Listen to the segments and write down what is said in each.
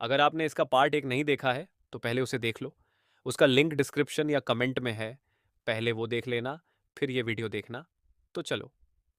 अगर आपने इसका पार्ट 1 नहीं देखा है तो पहले उसे देख लो। उसका लिंक डिस्क्रिप्शन या कमेंट में है। पहले वो देख लेना, फिर ये वीडियो देखना। तो चलो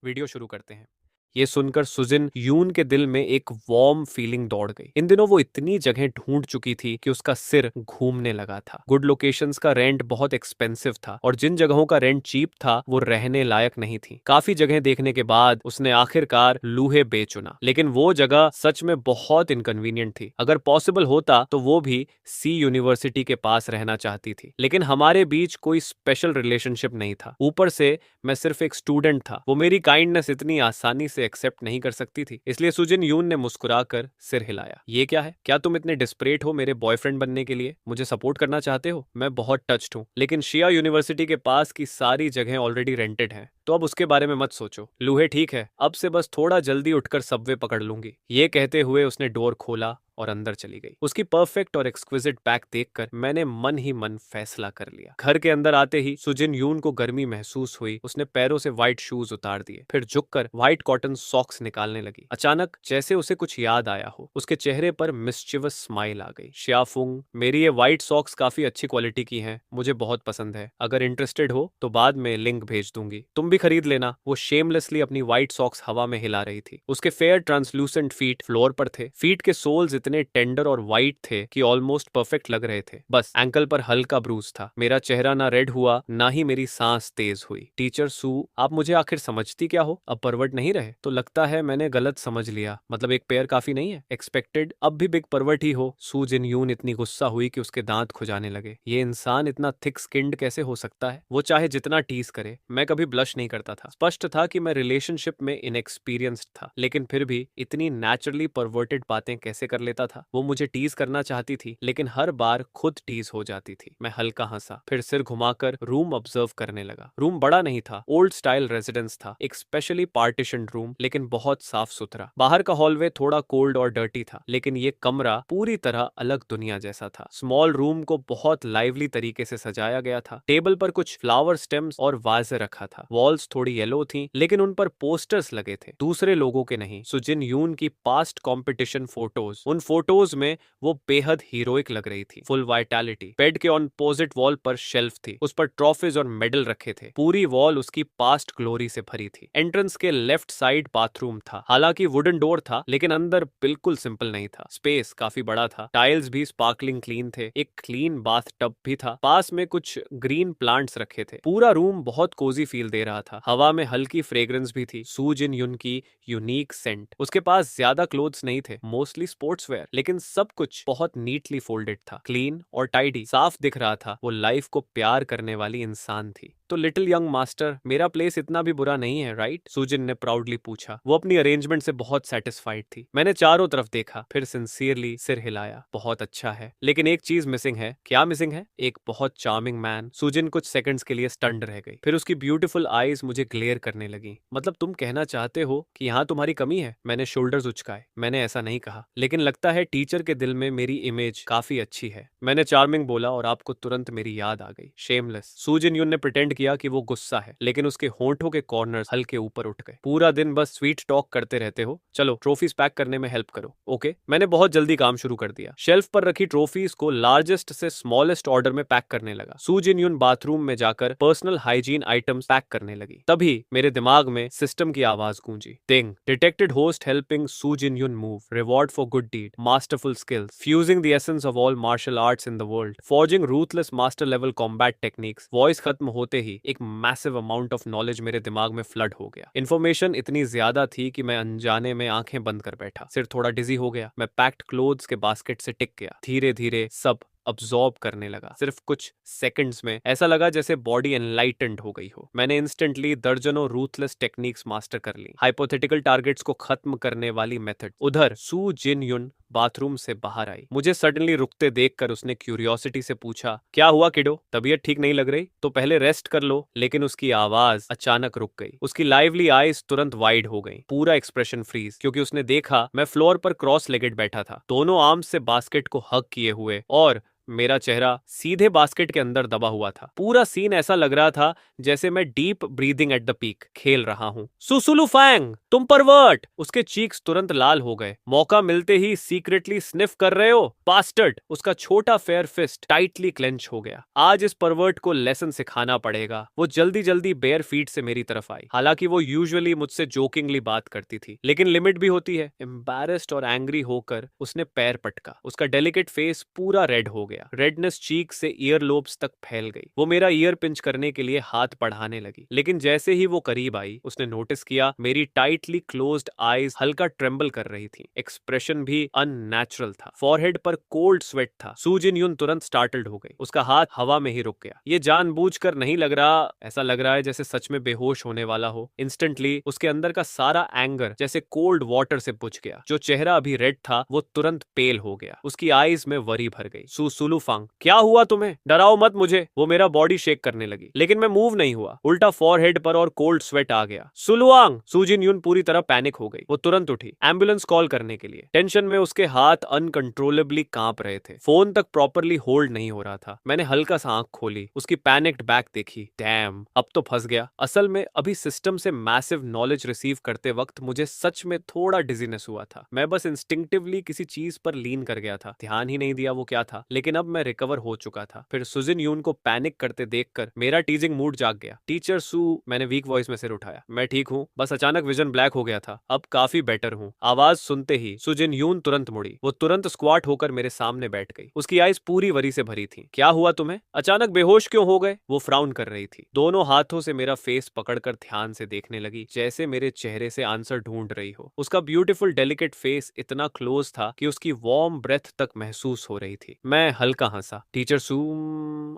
वीडियो शुरू करते हैं। ये सुनकर सुजिन यून के दिल में एक वार्म फीलिंग दौड़ गई। इन दिनों वो इतनी जगह ढूंढ चुकी थी कि उसका सिर घूमने लगा था। गुड लोकेशंस का रेंट बहुत एक्सपेंसिव था और जिन जगहों का रेंट चीप था वो रहने लायक नहीं थी। काफी जगह देखने के बाद उसने आखिरकार लूहे बे चुना, लेकिन वो जगह सच में बहुत इनकन्वीनियंट थी। अगर पॉसिबल होता तो वो भी सी यूनिवर्सिटी के पास रहना चाहती थी, लेकिन हमारे बीच कोई स्पेशल रिलेशनशिप नहीं था। ऊपर से मैं सिर्फ एक स्टूडेंट था। वो मेरी काइंडनेस इतनी आसानी से एक्सेप्ट नहीं कर सकती थी। इसलिए सुजिन यून ने मुस्कुराकर सिर हिलाया। ये क्या है? क्या तुम इतने डिस्परेट हो मेरे बॉयफ्रेंड बनने के लिए? मुझे सपोर्ट करना चाहते हो? मैं बहुत टच्ड हूँ, लेकिन शिया यूनिवर्सिटी के पास की सारी जगह ऑलरेडी रेंटेड हैं, तो अब उसके बारे में मत सोचो। लूहे ठीक है, अब से बस थोड़ा जल्दी उठकर सबवे पकड़ लूंगी। ये कहते हुए उसने डोर खोला और अंदर चली गई। उसकी परफेक्ट और एक्सक्विजिट बैग देखकर मैंने मन ही मन फैसला कर लिया। घर के अंदर आते ही सुजिन यून को गर्मी महसूस हुई। उसने पैरों से व्हाइट शूज उतार दिए, फिर झुककर व्हाइट कॉटन सॉक्स निकालने लगी। अचानक जैसे उसे कुछ याद आया हो, उसके चेहरे पर मिस्चिवस स्माइल आ गई। शियाफुंग, मेरी ये व्हाइट सॉक्स काफी अच्छी क्वालिटी की हैं, मुझे बहुत पसंद है। अगर इंटरेस्टेड हो तो बाद में लिंक भेज दूंगी, तुम भी खरीद लेना। वो शेमलेसली अपनी व्हाइट सॉक्स हवा में हिला रही थी। उसके फेयर ट्रांसलूसेंट फीट फ्लोर पर थे। फीट के सोल्स इतने टेंडर और वाइट थे कि ऑलमोस्ट परफेक्ट लग रहे थे। बस एंकल पर हल्का ब्रूज था। मेरा चेहरा ना रेड हुआ, ना ही मेरी सांस तेज हुई। टीचर सू, आप मुझे आखिर समझती क्या हो? अब परवर्ट नहीं रहे? तो लगता है मैंने गलत समझ लिया। मतलब एक पेयर काफी नहीं है? एक्सपेक्टेड अब भी बिग परवर्ट ही हो। सू जिन यून इतनी गुस्सा हुई कि उसके दांत खुजाने लगे। ये इंसान इतना थिक स्किन्ड कैसे हो सकता है? वो चाहे जितना टीज करे, मैं कभी ब्लश नहीं करता था। स्पष्ट था कि मैं रिलेशनशिप में इनएक्सपीरियंस्ड था, लेकिन फिर भी इतनी नेचुरली परवर्टेड बातें कैसे कर लेता था? वो मुझे टीज करना चाहती थी, लेकिन हर बार खुद टीज हो जाती थी। मैं हल्का हंसा, फिर सिर घुमाकर रूम ऑब्जर्व करने लगा। रूम बड़ा नहीं था, ओल्ड स्टाइल रेजिडेंस था, एक स्पेशली पार्टीशन रूम, लेकिन बहुत साफ सुथरा। बाहर का हॉलवे थोड़ा कोल्ड और डर्टी था, लेकिन ये कमरा पूरी तरह अलग दुनिया जैसा था। स्मॉल रूम को बहुत लाइवली तरीके से सजाया गया था। टेबल पर कुछ फ्लावर स्टेम्स और वाजे रखा था। वॉल्स थोड़ी येलो थी, लेकिन उन पर पोस्टर्स लगे थे, दूसरे लोगों के नहीं। सुजिन यून की पास्ट कंपटीशन फोटोज, उन फोटोज में वो बेहद हीरोइक लग रही थी, फुल वाइटैलिटी। बेड के ऑपोजिट वॉल पर शेल्फ थी, उस पर ट्रॉफीज और मेडल रखे थे। पूरी वॉल उसकी पास्ट ग्लोरी से भरी थी। एंट्रेंस के लेफ्ट साइड बाथरूम था। हालांकि वुडन डोर था, लेकिन अंदर बिल्कुल सिंपल नहीं था। स्पेस काफी बड़ा था। टाइल्स भी स्पार्कलिंग क्लीन थे। एक क्लीन बाथ टब भी था। पास में कुछ ग्रीन प्लांट्स रखे थे। पूरा रूम बहुत कोजी फील दे रहा था। हवा में हल्की फ्रेग्रेंस भी थी, सू जिन यून की यूनिक सेंट। उसके पास ज्यादा क्लोथ्स नहीं थे, मोस्टली स्पोर्ट्स वेयर, लेकिन सब कुछ बहुत नीटली फोल्डेड था, क्लीन और टाइडी। साफ दिख रहा था वो लाइफ को प्यार करने वाली इंसान थी। तो लिटिल यंग मास्टर, मेरा प्लेस इतना भी बुरा नहीं है, राइट? सुजिन ने प्राउडली पूछा। वो अपनी अरेंजमेंट से बहुत सेटिस्फाइड थी। मैंने चारों तरफ देखा, फिर सिंसियरली सिर हिलाया। बहुत अच्छा है, लेकिन एक चीज मिसिंग है। क्या मिसिंग है? एक बहुत चार्मिंग मैन। सुजिन कुछ सेकंड्स के लिए स्टन्ड रह गई, फिर उसकी ब्यूटीफुल आईज मुझे ग्लेयर करने लगी। मतलब तुम कहना चाहते हो कि यहाँ तुम्हारी कमी है? मैंने शोल्डर्स उचकाए। मैंने ऐसा नहीं कहा, लेकिन लगता है टीचर के दिल में मेरी इमेज काफी अच्छी है। मैंने चार्मिंग बोला और आपको तुरंत मेरी याद आ गई। शेमलेस। सुजिन यून ने प्रिटेंड किया कि वो गुस्सा है, लेकिन उसके होंठों के कॉर्नर्स हल्के ऊपर उठ गए। पूरा दिन बस स्वीट टॉक करते रहते हो। चलो ट्रॉफीज पैक करने में हेल्प करो। ओके। मैंने बहुत जल्दी काम शुरू कर दिया। शेल्फ पर रखी ट्रॉफीज को लार्जेस्ट से स्मॉलेस्ट ऑर्डर में पैक करने लगा। सू जिन यून बाथरूम में जाकर पर्सनल हाइजीन आइटम्स पैक करने लगी। तभी मेरे दिमाग में सिस्टम की आवाज गूंजी। Ting, detected host helping Su Jin Yun move, reward for good deed, masterful skills, fusing the essence of all martial arts in the world, forging ruthless master level combat techniques. Voice खत्म होते ही एक massive amount of knowledge मेरे दिमाग में flood हो गया। Information इतनी ज्यादा थी कि मैं अनजाने में आंखें बंद कर बैठा। सिर थोड़ा डिजी हो गया। मैं पैक्ड क्लोथ्स के बास्केट से टिक गया। धीरे धीरे सब अब्सॉर्ब करने लगा। सिर्फ कुछ सेकंड्स में ऐसा लगा जैसे बॉडी एनलाइटेंड हो गई हो। मैंने इंस्टेंटली दर्जनों रूथलेस टेक्निक्स मास्टर कर ली। हाइपोथेटिकल टारगेट्स को खत्म करने वाली मेथड। उधर सू जिन यून बाथरूम से बाहर आई। मुझे सडनली रुकते देखकर उसने क्यूरियोसिटी से पूछा, क्या हुआ किडो? तबीयत ठीक नहीं लग रही? तो पहले रेस्ट कर लो। लेकिन उसकी आवाज अचानक रुक गई। उसकी लाइवली आईज तुरंत वाइड हो गई, पूरा एक्सप्रेशन फ्रीज, क्योंकि उसने देखा मैं फ्लोर पर क्रॉस लेगेड बैठा था, दोनों आर्म्स से बास्केट को हग किए हुए और मेरा चेहरा सीधे बास्केट के अंदर दबा हुआ था। पूरा सीन ऐसा लग रहा था जैसे मैं deep breathing at the peak खेल रहा हूँ। सुसुलू फैंग, तुम परवर्ट! उसके चीक्स तुरंत लाल हो गए। मौका मिलते ही सीक्रेटली स्निफ कर रहे हो, बास्टर्ड! उसका छोटा फेयर फिस्ट टाइटली क्लेंच हो गया। आज इस परवर्ट को लेसन सिखाना पड़ेगा। वो जल्दी जल्दी बेयर फीट से मेरी तरफ आई। हालांकि वो यूजुअली मुझसे जोकिंगली बात करती थी, लेकिन लिमिट भी होती है। एम्बैरेस्ड और एंग्री होकर उसने पैर पटका। उसका डेलिकेट फेस पूरा रेड हो गया। रेडनेस चीक से ईयर लोब्स तक फैल गई। वो मेरा ईयर पिंच करने के लिए हाथ बढ़ाने लगी, लेकिन जैसे ही वो करीब आई, उसने नोटिस किया मेरी टाइटली क्लोज्ड आईज हल्का ट्रेंबल कर रही थी। एक्सप्रेशन भी अननेचुरल था। फॉरहेड पर कोल्ड स्वेट था। सू जिन यून तुरंत स्टार्टल्ड हो गई। उसका हाथ हवा में ही रुक गया। ये जानबूझकर नहीं लग रहा, ऐसा लग रहा है जैसे सच में बेहोश होने वाला हो। इंस्टेंटली उसके अंदर का सारा एंगर जैसे कोल्ड वाटर से बुझ गया। जो चेहरा अभी रेड था वो तुरंत पेल हो गया। उसकी आईज में वरी भर गई। सुलूफांग, क्या हुआ तुम्हें? डराओ मत मुझे। वो मेरा बॉडी शेक करने लगी, लेकिन मैं मूव नहीं हुआ। उल्टा फॉरहेड पर और कोल्ड स्वेट आ गया। सुलुआंग! सूजिन यून पूरी तरह पैनिक हो गई। वो तुरंत उठी एम्बुलेंस कॉल करने के लिए। टेंशन में उसके हाथ अनकंट्रोलेबली कांप रहे थे। फोन तक प्रॉपरली होल्ड नहीं हो रहा था। मैंने हल्का सा आंख खोली, उसकी पैनिक्ड बैक देखी। डैम, अब तो फंस गया। असल में अभी सिस्टम से मैसिव नॉलेज रिसीव करते वक्त मुझे सच में थोड़ा डिजीनेस हुआ था। मैं बस इंस्टिंक्टिवली किसी चीज पर लीन कर गया था, ध्यान ही नहीं दिया वो क्या था। लेकिन अब मैं रिकवर हो चुका था। फिर सुजिन यून को पैनिक करते देखकर मेरा टीजिंग मूड जाग गया। टीचर सू, मैंने वीक वॉइस में सिर उठाया। मैं ठीक हूँ, बस अचानक विजन ब्लैक हो गया था। अब काफी बेटर हूँ। आवाज सुनते ही सुजिन यून तुरंत मुड़ी। वो तुरंत स्क्वाट होकर मेरे सामने बैठ गई। उसकी आईज पूरी वरी से भरी थी। क्या हुआ तुम्हें? अचानक बेहोश क्यों हो गए? वो फ्राउन कर रही थी। दोनों हाथों से मेरा फेस पकड़कर ध्यान से देखने लगी, जैसे मेरे चेहरे से आंसर ढूंढ रही हो। उसका ब्यूटीफुल डेलिकेट फेस इतना क्लोज था कि उसकी वार्म ब्रेथ तक महसूस हो रही थी। मैं हल्का हंसा। टीचर सू,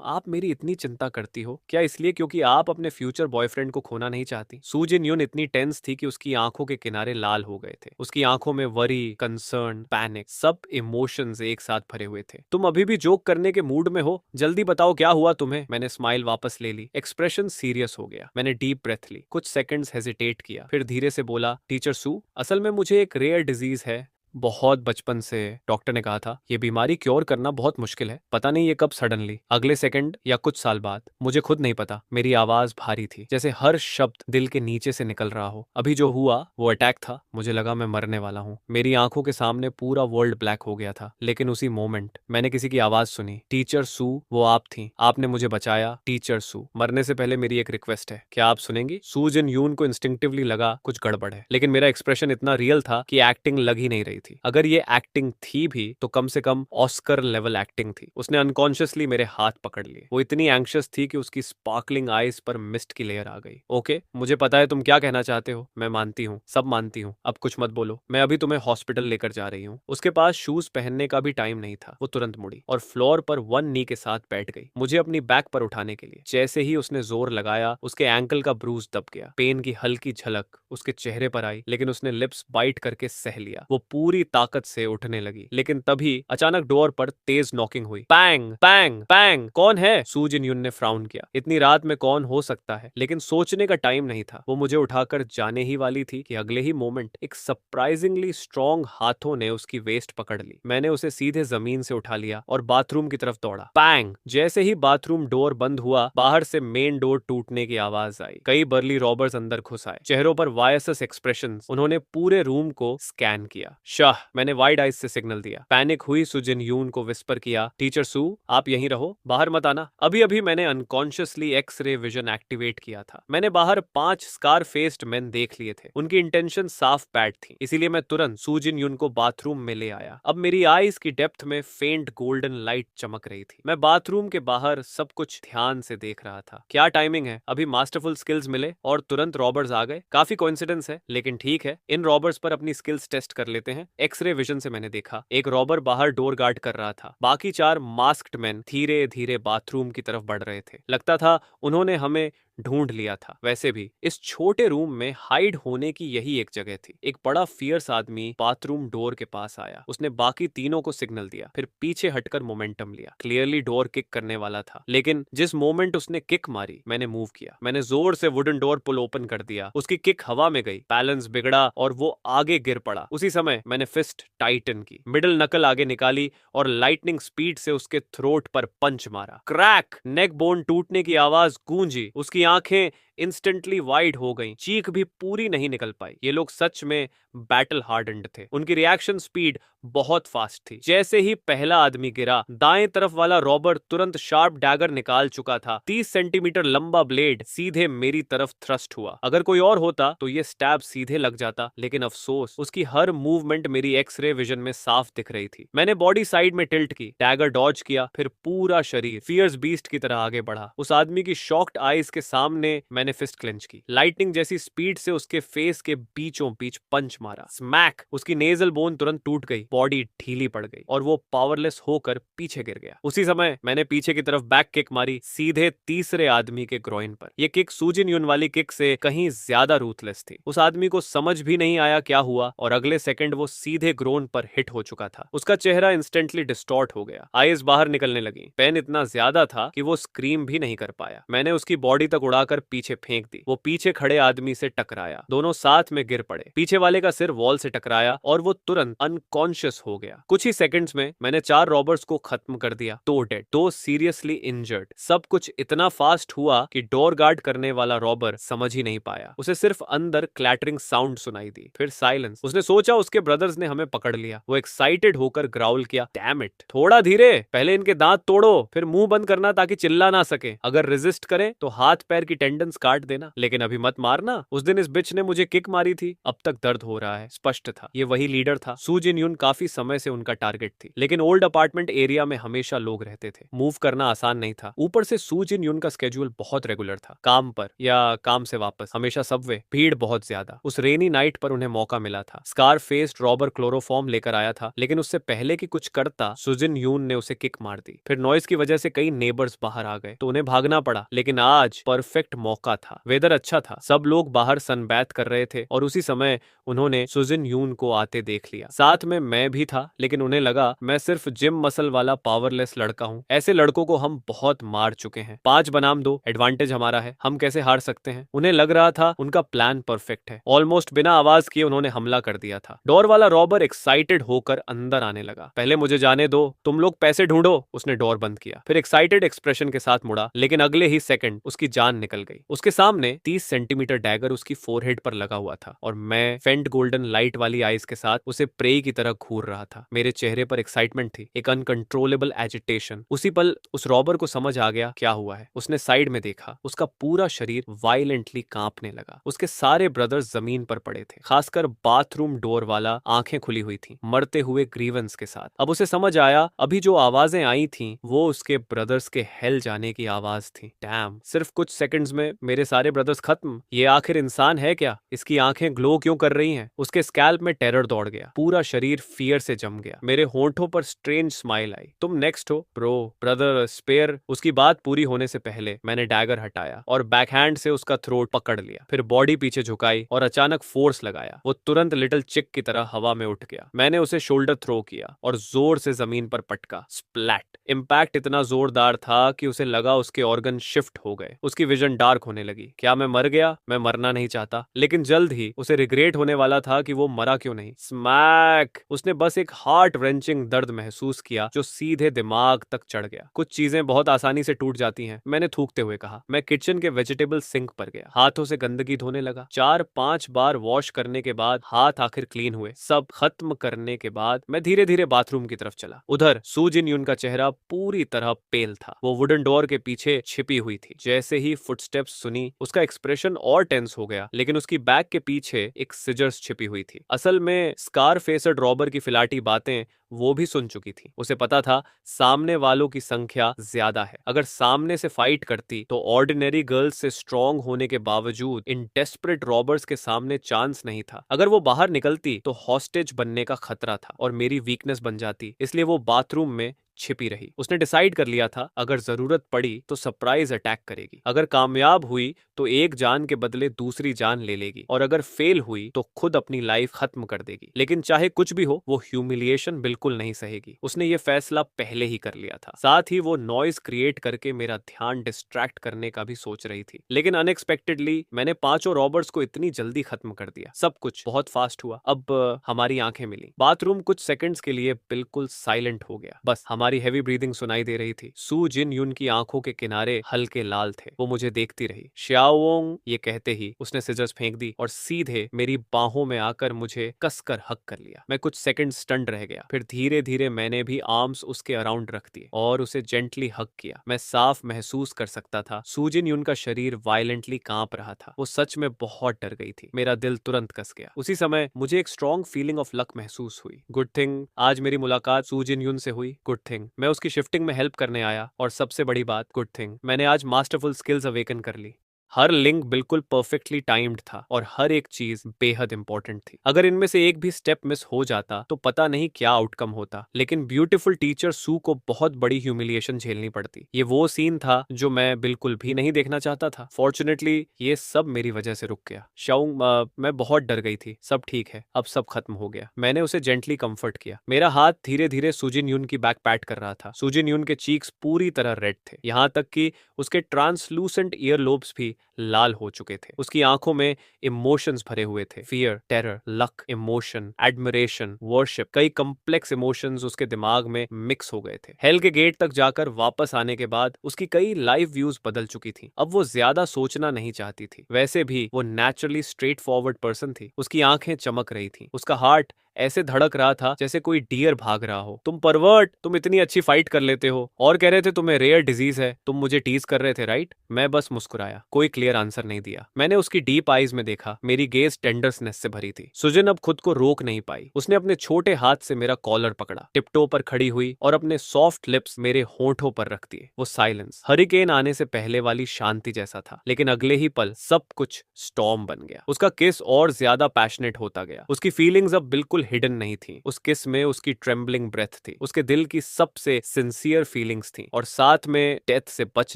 आप मेरी इतनी चिंता करती हो क्या इसलिए क्योंकि आप अपने फ्यूचर बॉयफ्रेंड को खोना नहीं चाहती? सू जिन यून इतनी टेंस थी कि उसकी आंखों के किनारे लाल हो गए थे। उसकी आंखों में वरी, कंसर्न, पैनिक, सब इमोशंस एक साथ भरे हुए थे। तुम अभी भी जोक करने के मूड में हो? जल्दी बताओ क्या हुआ तुम्हें? मैंने स्माइल वापस ले ली। एक्सप्रेशन सीरियस हो गया। मैंने डीप ब्रेथ ली, कुछ सेकंड्स हेजिटेट किया, फिर धीरे से बोला, टीचर सू, असल में मुझे एक रेयर डिजीज है। बहुत बचपन से डॉक्टर ने कहा था ये बीमारी क्योर करना बहुत मुश्किल है। पता नहीं ये कब सडनली, अगले सेकंड या कुछ साल बाद, मुझे खुद नहीं पता। मेरी आवाज भारी थी, जैसे हर शब्द दिल के नीचे से निकल रहा हो। अभी जो हुआ वो अटैक था। मुझे लगा मैं मरने वाला हूँ। मेरी आंखों के सामने पूरा वर्ल्ड ब्लैक हो गया था। लेकिन उसी मोमेंट मैंने किसी की आवाज सुनी। टीचर सू, वो आप थी। आपने मुझे बचाया। टीचर सू, मरने से पहले मेरी एक रिक्वेस्ट है, क्या आप सुनेंगी? सू जिन यून को इंस्टिंक्टिवली लगा कुछ गड़बड़ है, लेकिन मेरा एक्सप्रेशन इतना रियल था कि एक्टिंग लग ही नहीं रही थी। अगर ये एक्टिंग थी भी तो कम से कम ऑस्कर लेवल एक्टिंग थी। उसने अनकॉन्शियसली मेरे हाथ पकड़ लिए। वो इतनी एंग्शियस थी कि उसकी स्पार्कलिंग आईज पर मिस्ट की लेयर आ गई। ओके, मुझे पता है तुम क्या कहना चाहते हो। मैं मानती हूँ, सब मानती हूँ। अब कुछ मत बोलो, मैं अभी तुम्हें हॉस्पिटल लेकर जा रही हूँ। उसके पास शूज पहनने का भी टाइम नहीं था। वो तुरंत मुड़ी और फ्लोर पर वन नी के साथ बैठ गई, मुझे अपनी बैक पर उठाने के लिए। जैसे ही उसने जोर लगाया, उसके एंकल का ब्रूज दब गया। पेन की हल्की झलक उसके चेहरे पर आई, लेकिन उसने लिप्स बाइट करके सह लिया। वो पूरी ताकत से उठने लगी, लेकिन तभी अचानक डोर पर तेज नॉकिंग हुई। पैंग पैंग पैंग। कौन है? सू जिन यून ने फ्राउन किया। इतनी रात में कौन हो सकता है? लेकिन सोचने का टाइम नहीं था। वो मुझे उठाकर जाने ही वाली थी कि अगले ही मोमेंट एक सरप्राइजिंगली स्ट्रॉन्ग हाथों ने उसकी वेस्ट पकड़ ली। मैंने उसे सीधे जमीन से उठा लिया और बाथरूम की तरफ दौड़ा। पैंग। जैसे ही बाथरूम डोर बंद हुआ, बाहर से मेन डोर टूटने की आवाज आई। कई बर्ली रॉबर्स अंदर घुस आए, चेहरों पर वायसस एक्सप्रेशंस। उन्होंने पूरे रूम को स्कैन किया। शाह, मैंने वाइड आइज से सिग्नल दिया। पैनिक हुई सुजिन यून को विस्पर किया, टीचर सू, आप यहीं रहो, बाहर मत आना। अभी अभी मैंने अनकॉन्शियसली एक्स-रे विजन एक्टिवेट किया था। मैंने बाहर 5 स्कार फेस्ड मेन देख लिए थे। उनकी इंटेंशन साफ बैड थी, इसीलिए मैं तुरंत सुजिन यून को बाथरूम में ले आया। अब मेरी आईज की डेप्थ में फेंट गोल्डन लाइट चमक रही थी। मैं बाथरूम के बाहर सब कुछ ध्यान से देख रहा था। क्या टाइमिंग है, अभी मास्टरफुल स्किल्स मिले और तुरंत रॉबर्स आ गए। काफी कोइंसिडेंस है, लेकिन ठीक है, इन रॉबर्स पर अपनी स्किल्स टेस्ट कर लेते हैं। एक्स-रे विजन से मैंने देखा एक रॉबर बाहर डोर गार्ड कर रहा था। बाकी 4 मास्क्ड मैन धीरे धीरे बाथरूम की तरफ बढ़ रहे थे। लगता था उन्होंने हमें ढूंढ लिया था। वैसे भी इस छोटे रूम में हाइड होने की यही एक जगह थी। एक बड़ा फियर्स आदमी बाथरूम डोर के पास आया। उसने बाकी तीनों को सिग्नल दिया, फिर पीछे हटकर मोमेंटम लिया। क्लियरली डोर किक करने वाला था, लेकिन जिस मोमेंट उसने किक मारी, मैंने मूव किया। मैंने जोर से वुडन डोर पुल ओपन कर दिया। उसकी किक हवा में गई, बैलेंस बिगड़ा और वो आगे गिर पड़ा। उसी समय मैंने फिस्ट टाइटन की, मिडिल नकल आगे निकाली और लाइटनिंग स्पीड से उसके थ्रोट पर पंच मारा। क्रैक! नेक बोन टूटने की आवाज गूंजी। उसकी आंखें इंस्टेंटली वाइड हो गईं, चीख भी पूरी नहीं निकल पाई। ये लोग सच में बैटल हार्डन्ड थे। उनकी रिएक्शन स्पीड बहुत फास्ट थी। जैसे ही पहला आदमी गिरा, दाएं तरफ वाला रॉबर तुरंत शार्प डैगर निकाल चुका था। 30 सेंटीमीटर लंबा ब्लेड सीधे मेरी तरफ थ्रस्ट हुआ। अगर कोई और होता तो ये स्टैब सीधे लग जाता, लेकिन अफसोस उसकी हर मूवमेंट मेरी एक्सरे विजन में साफ दिख रही थी। मैंने बॉडी साइड में टिल्ट की, डैगर डॉज किया, फिर पूरा शरीर फियर्स बीस्ट की तरह आगे बढ़ा। उस आदमी की शॉक्ड आईज के सामने मैंने फिस्ट क्लेंच की। लाइटनिंग जैसी स्पीड से उसके फेस के बीचों बीच पंच मारा। स्मैक! उसकी नेजल बोन तुरंत टूट गई, बॉडी ढीली पड़ गई और वो पावरलेस होकर पीछे गिर गया। उसी समय मैंने पीछे की तरफ बैक किक मारी, सीधे तीसरे आदमी के ग्रोइन पर। यह किक सूजिन यून वाली किक से कहीं ज्यादा रूथलेस थी। उस आदमी को समझ भी नहीं आया क्या हुआ और अगले सेकंड वो सीधे ग्रोन पर हिट हो चुका था। उसका चेहरा इंस्टेंटली डिस्टॉर्ट हो गया, आईज बाहर निकलने लगी। पेन इतना ज्यादा था कि वो स्क्रीम भी नहीं कर पाया। मैंने उसकी बॉडी तक उड़ाकर पीछे फेंक दी। वो पीछे खड़े आदमी से टकराया, दोनों साथ में गिर पड़े। पीछे वाले का सिर वॉल से टकराया और वो तुरंत अनकॉन्शियस हो गया। कुछ ही सेकंड्स में मैंने 4 रॉबर्स को खत्म कर दिया, 2 डेड, 2 सीरियसली इंजर्ड। सब कुछ इतना फास्ट हुआ कि डोर गार्ड करने वाला रॉबर समझ ही नहीं पाया। उसे सिर्फ अंदर क्लैटरिंग साउंड सुनाई दी, फिर साइलेंस। उसने सोचा उसके ब्रदर्स ने हमें पकड़ लिया। वो एक्साइटेड होकर ग्राउल किया, डैम इट, थोड़ा धीरे, पहले इनके दांत तोड़ो, फिर मुंह बंद करना ताकि चिल्ला ना सके। अगर रेजिस्ट करें तो हाथ पैर की टेंडन्स काट देना, लेकिन अभी मत मारना। उस दिन इस बिच ने मुझे किक मारी थी, अब तक दर्द हो रहा है। स्पष्ट था ये वही लीडर था। सू जिन यून काफी समय से उनका टारगेट थी, लेकिन ओल्ड अपार्टमेंट एरिया में हमेशा लोग रहते थे, मूव करना आसान नहीं था। ऊपर से सू जिन यून का स्केड्यूल बहुत रेगुलर था, काम पर या काम से वापस हमेशा सबवे, भीड़ बहुत ज्यादा। उस रेनी नाइट पर उन्हें मौका मिला था। स्कार फेस्ड रॉबर क्लोरोफॉर्म लेकर आया था, लेकिन उससे पहले कि कुछ करता, सुजिन यून ने उसे किक मार दी। फिर नॉइस की वजह से कई नेबर्स बाहर आ गए तो उन्हें भागना पड़ा, लेकिन आज परफेक्ट मौका था। वेदर अच्छा था, सब लोग बाहर सनबैथ कर रहे थे और उसी समय उन्होंने सुजिन यून को आते देख लिया। साथ में मैं भी था, लेकिन उन्हें लगा मैं सिर्फ जिम मसल वाला पावरलेस लड़का हूँ। ऐसे लड़कों को हम बहुत मार चुके हैं। 5 बनाम 2 एडवांटेज हमारा है, हम कैसे हार सकते हैं। उन्हें लग रहा था उनका प्लान परफेक्ट है। ऑलमोस्ट बिना आवाज किए उन्होंने हमला कर दिया था। डोर वाला रॉबर एक्साइटेड होकर अंदर आने लगा। पहले मुझे जाने दो, तुम लोग पैसे ढूंढो। उसने डोर बंद किया, फिर एक्साइटेड एक्सप्रेशन के साथ मुड़ा, लेकिन अगले ही सेकंड उसकी जान निकल गई। उसके सामने 30 सेंटीमीटर डैगर उसकी फोरहेड पर लगा हुआ था और मैं फेंट गोल्डन लाइट वाली आईज के साथ उसे प्रे की तरह घूर रहा था। मेरे चेहरे पर एक्साइटमेंट थी, एक अनकंट्रोलेबल एजिटेशन। उसी पल उस रॉबर को समझ आ गया क्या हुआ है। उसने साइड में देखा, उसका पूरा शरीर वायलेंटली कांपने लगा। उसके सारे ब्रदर्स जमीन पर पड़े थे, खासकर बाथरूम डोर वाला आंखें खुली हुई थी, मरते हुए ग्रीवेंस के साथ। अब उसे समझ आया अभी जो आवाजें आई थीं वो उसके ब्रदर्स के हेल जाने की आवाज थी। डैम, सिर्फ कुछ सेकंड्स में मेरे सारे ब्रदर्स खत्म। ये आखिर इंसान है क्या? इसकी आंखें ग्लो क्यों कर रही हैं? उसके स्कैल्प में टेरर दौड़ गया, पूरा शरीर फियर से जम गया। मेरे होंठों पर स्ट्रेंज स्माइल आई। तुम नेक्स्ट हो ब्रो, ब्रदर, स्पेयर। उसकी बात पूरी होने से पहले मैंने डैगर हटाया और बैकहैंड से उसका थ्रोट पकड़ लिया, फिर बॉडी पीछे झुकाई और अचानक फोर्स लगाया। वो तुरंत लिटिल चिक की तरह हवा में उठ गया। मैंने उसे शोल्डर थ्रो किया और जोर से जमीन पर पटका। स्प्लैट! इम्पैक्ट इतना जोरदार था कि उसे लगा उसके ऑर्गन शिफ्ट हो गए। उसकी विजन डार्क होने लगी। क्या मैं मर गया? मैं मरना नहीं चाहता, लेकिन जल्द ही उसे रिग्रेट होने वाला था कि वो मरा क्यों नहीं। स्मैक! उसने बस एक हार्ट रेंचिंग दर्द महसूस किया जो सीधे दिमाग तक चढ़ गया। कुछ चीजें बहुत आसानी से टूट जाती हैं, मैंने थूकते हुए कहा। मैं किचन के वेजिटेबल सिंक पर गया, हाथों से गंदगी धोने लगा। 4-5 बार वॉश करने के बाद हाथ आखिर क्लीन हुए। सब खत्म करने के बाद मैं धीरे धीरे बाथरूम की तरफ चला। उधर सू जिन यून का चेहरा पूरी तरह पेल था। वो वुडन डोर के पीछे छिपी हुई थी। जैसे ही फुटस्टेप्स सुनी उसका एक्सप्रेशन और टेंस हो गया, लेकिन उसकी बैग के पीछे एक सिजर्स छिपी हुई थी। असल में स्कार फेसड रॉबर की फिलाटी बातें वो भी सुन चुकी थी। उसे पता था सामने वालों की संख्या ज्यादा है। अगर सामने से फाइट करती तो ऑर्डिनरी गर्ल्स से स्ट्रांग होने के बावजूद इन डेस्परेट रॉबर्स के सामने चांस नहीं था। अगर वो बाहर निकलती तो हॉस्टेज बनने का खतरा था और मेरी वीकनेस बन जाती। इसलिए वो बाथरूम में छिपी रही। उसने डिसाइड कर लिया था अगर जरूरत पड़ी तो सरप्राइज अटैक करेगी, अगर कामयाब हुई तो एक जान के बदले दूसरी जान ले लेगी, और अगर फेल हुई तो खुद अपनी लाइफ खत्म कर देगी। लेकिन चाहे कुछ भी हो, वो ह्यूमिलिएशन बिल्कुल नहीं सहेगी। उसने ये फैसला पहले ही कर लिया था। साथ ही वो नॉइज क्रिएट करके मेरा ध्यान डिस्ट्रैक्ट करने का भी सोच रही थी। लेकिन अनएक्सपेक्टेडली मैंने पांचों रॉबर्ट्स को इतनी जल्दी खत्म कर दिया। सब कुछ बहुत फास्ट हुआ। अब हमारी आंखें मिली। बाथरूम कुछ सेकंड्स के लिए बिल्कुल साइलेंट हो गया। बस हमारी हैवी ब्रीदिंग सुनाई दे रही थी। सू जिन यून की आंखों के किनारे हल्के लाल थे। वो मुझे देखती रही। श्याओंग ये कहते ही उसने सिजर्स फेंक दी और सीधे मेरी बाहों में आकर मुझे कसकर हक कर लिया। मैं कुछ सेकंड स्टंड रह गया। फिर धीरे धीरे मैंने भी आर्म्स उसके अराउंड रख दिए और उसे जेंटली हक किया। मैं साफ महसूस कर सकता था सूजिन यून का शरीर वायलेंटली कांप रहा था। वो सच में बहुत डर गई थी। मेरा दिल तुरंत कस गया। उसी समय मुझे एक स्ट्रॉन्ग फीलिंग ऑफ लक महसूस हुई। गुड थिंग आज मेरी मुलाकात सूजिन यून से हुई। गुड थिंग मैं उसकी शिफ्टिंग में हेल्प करने आया, और सबसे बड़ी बात, गुड थिंग मैंने आज मास्टरफुल स्किल्स अवेकन कर ली। हर लिंक बिल्कुल परफेक्टली टाइम्ड था और हर एक चीज बेहद इंपॉर्टेंट थी। अगर इनमें से एक भी स्टेप मिस हो जाता तो पता नहीं क्या आउटकम होता। लेकिन ब्यूटीफुल टीचर सू को बहुत बड़ी ह्यूमिलिएशन झेलनी पड़ती। ये वो सीन था जो मैं बिल्कुल भी नहीं देखना चाहता था। फॉर्चुनेटली ये सब मेरी वजह से रुक गया। शाओंग मैं बहुत डर गई थी। सब ठीक है, अब सब खत्म हो गया। मैंने उसे जेंटली कंफर्ट किया। मेरा हाथ धीरे धीरे सुजिन यून की बैक पैट कर रहा था। सुजिन यून के चीक्स पूरी तरह रेड थे, यहाँ तक कि उसके ट्रांसलूसेंट ईयर लोब्स भी लाल हो चुके थे। उसकी आंखों में इमोशंस भरे हुए थे। Fear, terror, luck, emotion, admiration, worship, कई कॉम्प्लेक्स इमोशंस उसके दिमाग में मिक्स हो गए थे। हेल के गेट तक जाकर वापस आने के बाद उसकी कई लाइफ व्यूज बदल चुकी थी। अब वो ज्यादा सोचना नहीं चाहती थी। वैसे भी वो नेचुरली स्ट्रेट फॉरवर्ड पर्सन थी। उसकी आंखें चमक रही थी। उसका हार्ट ऐसे धड़क रहा था जैसे कोई डियर भाग रहा हो। तुम परवर्ट, तुम इतनी अच्छी फाइट कर लेते हो, और कह रहे थे तुम्हें रेयर डिजीज है। तुम मुझे टीज कर रहे थे, राइट? मैं बस मुस्कुराया, कोई क्लियर आंसर नहीं दिया। मैंने उसकी डीप आईज में देखा। मेरी गेज टेंडरनेस से भरी थी। सुजन अब खुद को रोक नहीं पाई। उसने अपने छोटे हाथ से मेरा कॉलर पकड़ा, टिपटो पर खड़ी हुई और अपने सॉफ्ट लिप्स मेरे होंठों पर रख दिए। वो साइलेंस हरिकेन आने से पहले वाली शांति जैसा था, लेकिन अगले ही पल सब कुछ स्टॉर्म बन गया। उसका किस और ज्यादा पैशनेट होता गया। उसकी फीलिंग्स अब बिल्कुल हिडन नहीं थी। उस किस में उसकी ट्रेम्बलिंग ब्रेथ थी, उसके दिल की सबसे सिंसियर फीलिंग्स थी, और साथ में डेथ से बच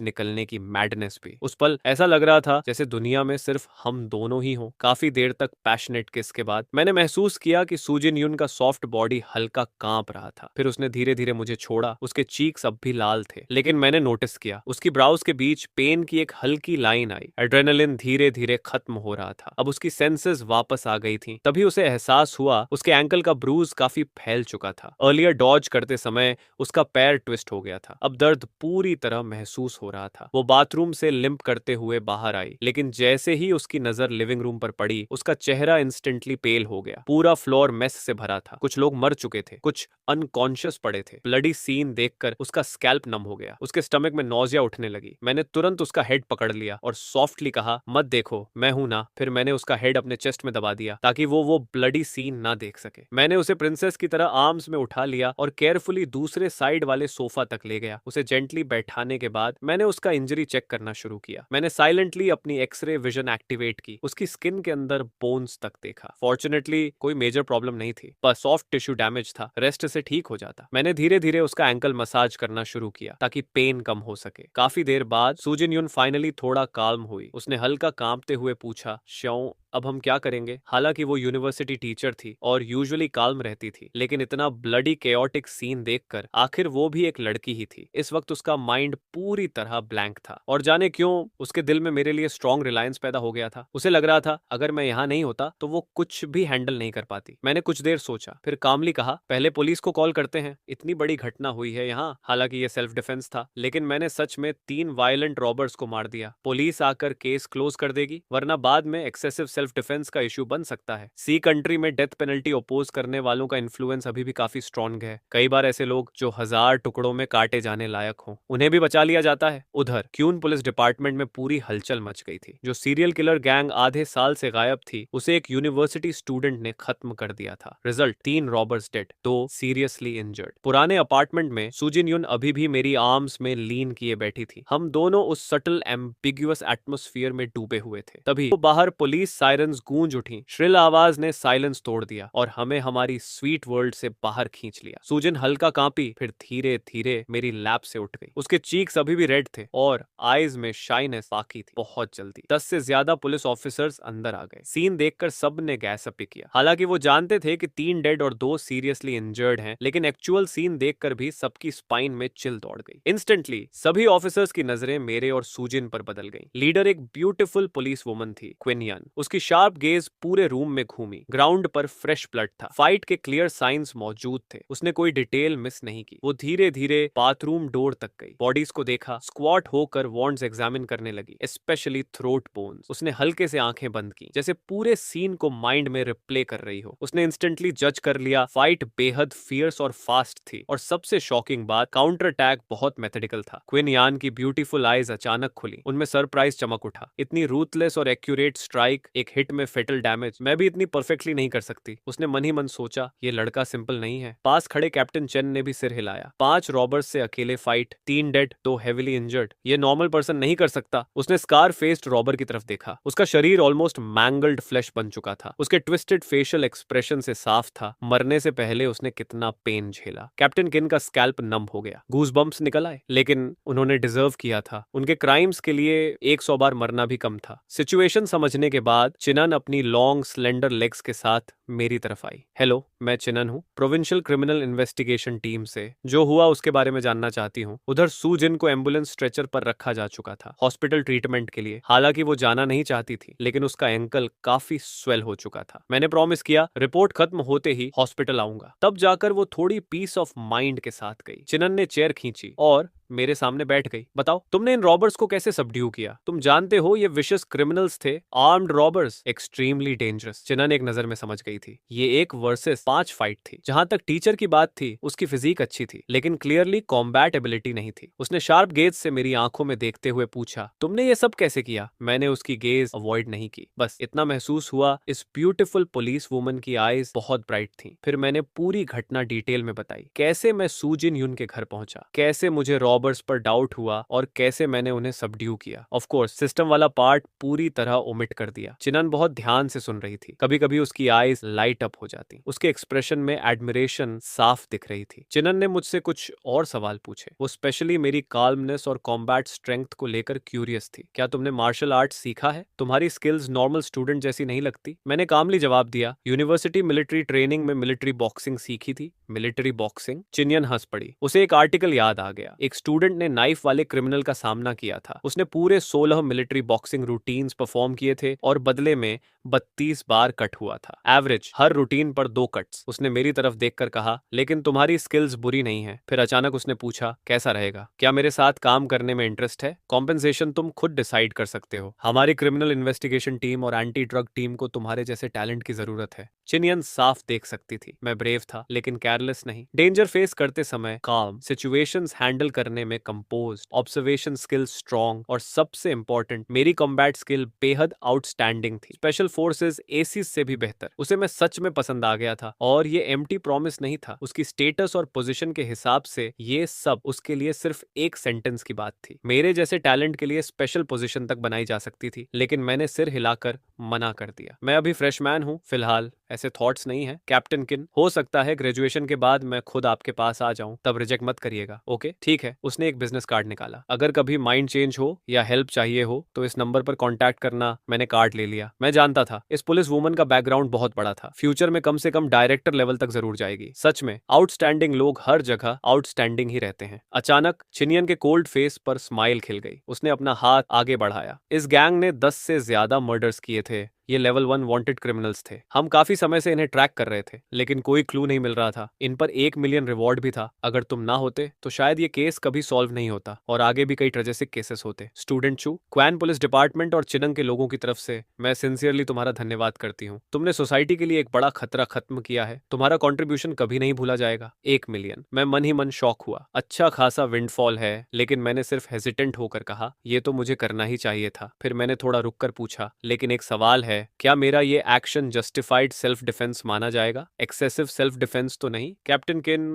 निकलने की मैडनेस भी। उस पल ऐसा लग रहा था जैसे दुनिया में सिर्फ हम दोनों ही हों। काफी देर तक पैशनेट किस के बाद मैंने महसूस किया कि सूजिन यून का सॉफ्ट बॉडी हल्का कांप रहा था। फिर उसने धीरे धीरे मुझे छोड़ा। उसके चीक्स अब भी लाल थे, लेकिन मैंने नोटिस किया उसकी ब्राउज के बीच पेन की एक हल्की लाइन आई। एड्रेनलिन धीरे धीरे खत्म हो रहा था। अब उसकी सेंसेस वापस आ गई थी। तभी उसे एहसास हुआ उसके एंकल का ब्रूज काफी फैल चुका था। अर्लियर डॉज करते समय उसका पैर ट्विस्ट हो गया था। अब दर्द पूरी तरह महसूस हो रहा था। वो बाथरूम से लिंप करते हुए बाहर आई, लेकिन जैसे ही उसकी नजर लिविंग रूम पर पड़ी, उसका चेहरा इंस्टेंटली पेल हो गया। पूरा फ्लोर मेस से भरा था। कुछ लोग मर चुके थे, कुछ अनकॉन्शियस पड़े थे। ब्लडी सीन देखकर उसका स्कैल्प नम हो गया। उसके स्टमक में नौजिया उठने लगी। मैंने तुरंत उसका हेड पकड़ लिया और सॉफ्टली कहा, मत देखो, मैं हूं ना। फिर मैंने उसका हेड अपने चेस्ट में दबा दिया ताकि वो ब्लडी सीन ना देख सके। मैंने उसे प्रिंसेस की तरह आर्म्स में उठा लिया और केयरफुली दूसरे साइड वाले सोफा तक ले गया। उसे जेंटली बैठाने के बाद मैंने उसका इंजरी चेक करना शुरू किया। मैंने साइलेंटली अपनी एक्सरे विजन एक्टिवेट की। उसकी स्किन के अंदर बोन्स तक देखा। फॉर्चुनेटली कोई मेजर प्रॉब्लम नहीं थी, पर सॉफ्ट टिश्यू डैमेज था। रेस्ट से ठीक हो जाता। मैंने धीरे धीरे उसका एंकल मसाज करना शुरू किया ताकि पेन कम हो सके। काफी देर बाद सूजिन यून फाइनली थोड़ा काल्म हुई। उसने हल्का कांपते हुए पूछा, श्यों अब हम क्या करेंगे? हालांकि वो यूनिवर्सिटी टीचर थी और यूजुअली काल्म रहती थी, लेकिन इतना ब्लडी केओटिक सीन देखकर आखिर वो भी एक लड़की ही थी। इस वक्त उसका माइंड पूरी तरह ब्लैंक था, और जाने क्यों उसके दिल में मेरे लिए स्ट्रॉन्ग रिलायंस पैदा हो गया था। उसे लग रहा था अगर मैं यहाँ नहीं होता तो वो कुछ भी हैंडल नहीं कर पाती। मैंने कुछ देर सोचा, फिर कामली कहा, पहले पुलिस को कॉल करते हैं। इतनी बड़ी घटना हुई है यहाँ। हालांकि ये सेल्फ डिफेंस था, लेकिन मैंने सच में 3 वायलेंट रॉबर्स को मार दिया। पुलिस आकर केस क्लोज कर देगी, वरना बाद में एक्सेसिव सेल्फ डिफेंस का इशू बन सकता है। सी कंट्री में डेथ पेनल्टी अपोज करने वालों का इन्फ्लुएंस अभी भी काफी स्ट्रॉन्ग है। कई बार ऐसे लोग जो 1000 टुकड़ों में काटे जाने लायक हों, उन्हें भी बचा लिया जाता है। उधर क्यून पुलिस डिपार्टमेंट में पूरी हलचल मच गई थी। जो सीरियल किलर गैंग आधे साल से गायब थी, उसे एक यूनिवर्सिटी स्टूडेंट ने खत्म कर दिया था। Result 3 robbers dead, 2 seriously injured. पुराने अपार्टमेंट में सुजिन यून अभी भी मेरी आर्म्स में लीन किए बैठी थी। हम दोनों उस सटल एम्बिग्युअस एटमॉस्फेयर में डूबे हुए थे। तभी बाहर पुलिस सायरन्स गूंज उठी। श्रिल आवाज ने साइलेंस तोड़ दिया और हमें हमारी स्वीट वर्ल्ड से बाहर खींच लिया। सूजन हल्का कांपी, फिर धीरे धीरे मेरी लैप से उठ गई। उसके चीक्स अभी भी रेड थे और आईज में शाइनेस बाकी थी। बहुत जल्दी 10 से ज्यादा पुलिस ऑफिसर्स अंदर आ गए। सीन देखकर सब ने गैस अप किया। हालांकि वो जानते थे कि 3 डेड और 2 सीरियसली इंजर्ड हैं, लेकिन एक्चुअल सीन देखकर भी सबकी स्पाइन में चिल दौड़ गई। इंस्टेंटली सभी ऑफिसर्स की नजरें मेरे और सूजिन पर बदल गईं। लीडर एक ब्यूटीफुल पुलिस वुमन थी, क्विन यान। उसकी शार्प गेज पूरे रूम में घूमी। ग्राउंड पर फ्रेश ब्लड था, फाइट के क्लियर साइंस मौजूद थे। उसने कोई डिटेल मिस नहीं की। वो धीरे धीरे बाथरूम डोर तक गई, बॉडीज को देखा, स्क्वाट होकर वॉन्ड्स एग्जामिन करने लगी, स्पेशली थ्रोट बोन्स। उसने हल्के से आंखें बंद की, जैसे पूरे सीन को माइंड में रिप्ले कर रही हो। उसने इंस्टेंटली जज कर लिया, फाइट बेहद फियर्स और फास्ट थी। और सबसे शॉकिंग बात, काउंटर अटैक बहुत मेथडिकल था। क्विन यान की ब्यूटीफुल आईज अचानक खुली, उनमें सरप्राइज चमक उठा। इतनी रूथलेस और एक्यूरेट स्ट्राइक, एक हिट में फेटल डैमेज, मैं भी इतनी परफेक्टली नहीं कर सकती। उसने मन ही मन सोचा, ये लड़का सिंपल नहीं है। पास खड़े कैप्टन चेन ने भी सिर हिलाया। 5 रॉबर्स से अकेले फाइट, 3 डेड, 2 हेविली इंजर्ड, ये नॉर्मल पर्सन नहीं कर सकता। उसने स्कार फेस्ड रॉबर की तरफ देखा। उसका शरीर ऑलमोस्ट मैंगल्ड फ्लेश बन चुका था। उसके ट्विस्टेड फेशियल एक्सप्रेशन से साफ था, मरने से पहले उसने कितना पेन झेला। कैप्टन किन का स्कैल्प नम हो गया, गूज बम्प्स निकल आए, लेकिन उन्होंने डिजर्व किया था। उनके क्राइम्स के लिए 100 बार मरना भी कम था। सिचुएशन समझने के बाद चिनन अपनी लॉन्ग स्लेंडर लेग्स के साथ मेरी तरफ आई। हेलो, मैं चिनन हूँ, प्रोविंशियल क्रिमिनल इन्वेस्टिगेशन टीम से। जो हुआ उसके बारे में जानना चाहती हूँ। उधर सूजिन को एम्बुलेंस स्ट्रेचर पर रखा जा चुका था, हॉस्पिटल ट्रीटमेंट के लिए। हालांकि वो जाना नहीं चाहती थी, लेकिन उसका एंकल काफी स्वेल हो चुका था। मैंने प्रॉमिस किया, रिपोर्ट खत्म होते ही हॉस्पिटल आऊंगा। तब जाकर वो थोड़ी पीस ऑफ माइंड के साथ गई। चिनन ने चेयर खींची और मेरे सामने बैठ गई। बताओ, तुमने इन रॉबर्स को कैसे सबड्यू किया? तुम जानते हो ये विशियस क्रिमिनल्स थे, armed robbers, extremely dangerous. Chinna एक नजर में समझ गई थी, ये 1 वर्सेस 5 फाइट थी। जहां तक टीचर की बात थी, उसकी फिजिक अच्छी थी, लेकिन क्लियरली कॉम्बैट एबिलिटी नहीं थी। उसने शार्प गेज से मेरी आंखों में देखते हुए पूछा, तुमने ये सब कैसे किया? मैंने उसकी गेज अवॉइड नहीं की, बस इतना महसूस हुआ, इस ब्यूटीफुल पुलिस वुमन की आईज बहुत ब्राइट थी। फिर मैंने पूरी घटना डिटेल में बताई, कैसे मैं सूजिन युन के घर पहुंचा, कैसे मुझे रॉबर्स पर डाउट हुआ और कैसे मैंने उन्हें सबड्यू किया। ऑफ कोर्स सिस्टम वाला पार्ट पूरी तरह ओमिट कर दिया। चिनन बहुत ध्यान से सुन रही थी, कभी कभी उसकी आईज लाइट अप हो जाती, उसके एक्सप्रेशन में एडमिरेशन साफ दिख रही थी। चिनन ने मुझसे कुछ और सवाल पूछे, वो स्पेशली मेरी काल्मनेस और कॉम्बैट स्ट्रेंथ को लेकर क्यूरियस थी। क्या तुमने मार्शल आर्ट सीखा है? तुम्हारी स्किल्स नॉर्मल स्टूडेंट जैसी नहीं लगती। मैंने कामली जवाब दिया, यूनिवर्सिटी मिलिट्री ट्रेनिंग में मिलिट्री बॉक्सिंग सीखी थी। Military boxing? चिनियन हंस पड़ी। उसे एक आर्टिकल याद आ गया, एक स्टूडेंट ने नाइफ वाले क्रिमिनल का सामना किया था। उसने पूरे 16 मिलिट्री बॉक्सिंग रूटीन्स परफॉर्म किए थे और बदले में 32 बार कट हुआ था। एवरेज हर रूटीन पर 2 कट्स। उसने मेरी तरफ देखकर कहा, लेकिन तुम्हारी स्किल्स बुरी नहीं है। फिर अचानक उसने पूछा, कैसा रहेगा? क्या मेरे साथ काम करने में इंटरेस्ट है? कॉम्पेंसेशन तुम खुद डिसाइड कर सकते हो। हमारी क्रिमिनल इन्वेस्टिगेशन टीम और एंटी ड्रग टीम को तुम्हारे जैसे टैलेंट की जरूरत है। चिनियन साफ देख सकती थी, मैं ब्रेव था लेकिन केयरलेस नहीं। डेंजर फेस करते समय काम, सिचुएशंस हैंडल करने में कंपोज्ड, ऑब्जर्वेशन स्किल स्ट्रॉन्ग और सबसे इंपॉर्टेंट, मेरी कॉम्बैट स्किल बेहद आउटस्टैंडिंग थी। स्पेशल फोर्सेस एसीज से भी बेहतर। उसे मैं सच में पसंद आ गया था और ये एम्प्टी प्रॉमिस नहीं था। उसकी स्टेटस और पोजीशन के हिसाब से ये सब उसके लिए सिर्फ एक सेंटेंस की बात थी। मेरे जैसे टैलेंट के लिए स्पेशल पोजीशन तक बनाई जा सकती थी, लेकिन मैंने सिर हिलाकर मना कर दिया। मैं अभी फ्रेशमैन हूँ, फिलहाल ऐसे थॉट्स नहीं है। कैप्टन किन, हो सकता है ग्रेजुएशन के बाद मैं खुद आपके पास आ जाऊं, तब रिजेक्ट मत करिएगा, ओके? ठीक है। उसने एक बिजनेस कार्ड निकाला, अगर कभी माइंड चेंज हो या हेल्प चाहिए हो तो इस नंबर पर कांटेक्ट करना। मैंने कार्ड ले लिया। मैं जानता था इस पुलिस वुमन का बैकग्राउंड बहुत बड़ा था, फ्यूचर में कम से कम डायरेक्टर लेवल तक जरूर जाएगी। सच में आउटस्टैंडिंग लोग हर जगह आउटस्टैंडिंग ही रहते हैं। अचानक चिनियन के कोल्ड फेस पर स्माइल खिल गई। उसने अपना हाथ आगे बढ़ाया। इस गैंग ने 10 से ज्यादा मर्डर्स किए थे। ये लेवल 1 वांटेड क्रिमिनल्स थे। हम काफी समय से इन्हें ट्रैक कर रहे थे, लेकिन कोई क्लू नहीं मिल रहा था। इन पर 1 मिलियन रिवॉर्ड भी था। अगर तुम ना होते तो शायद ये केस कभी सॉल्व नहीं होता और आगे भी कई ट्रेजेसिक केसेस होते। स्टूडेंट चू, क्वैन पुलिस डिपार्टमेंट और चिनंग के लोगों की तरफ से मैं सिंसियरली तुम्हारा धन्यवाद करती हूँ। तुमने सोसाइटी के लिए एक बड़ा खतरा खत्म किया है। तुम्हारा कॉन्ट्रीब्यूशन कभी नहीं भूला जाएगा। 1 मिलियन। मैं मन ही मन शॉक हुआ। अच्छा खासा विंडफॉल है, लेकिन मैंने सिर्फ हेजिटेंट होकर कहा, यह तो मुझे करना ही चाहिए था। फिर मैंने थोड़ा रुक कर पूछा, लेकिन एक सवाल है, है, क्या मेरा ये एक्शन जस्टिफाइड सेल्फ डिफेंस माना जाएगा? एक्सेसिव सेल्फ डिफेंस तो नहीं? कैप्टन किन,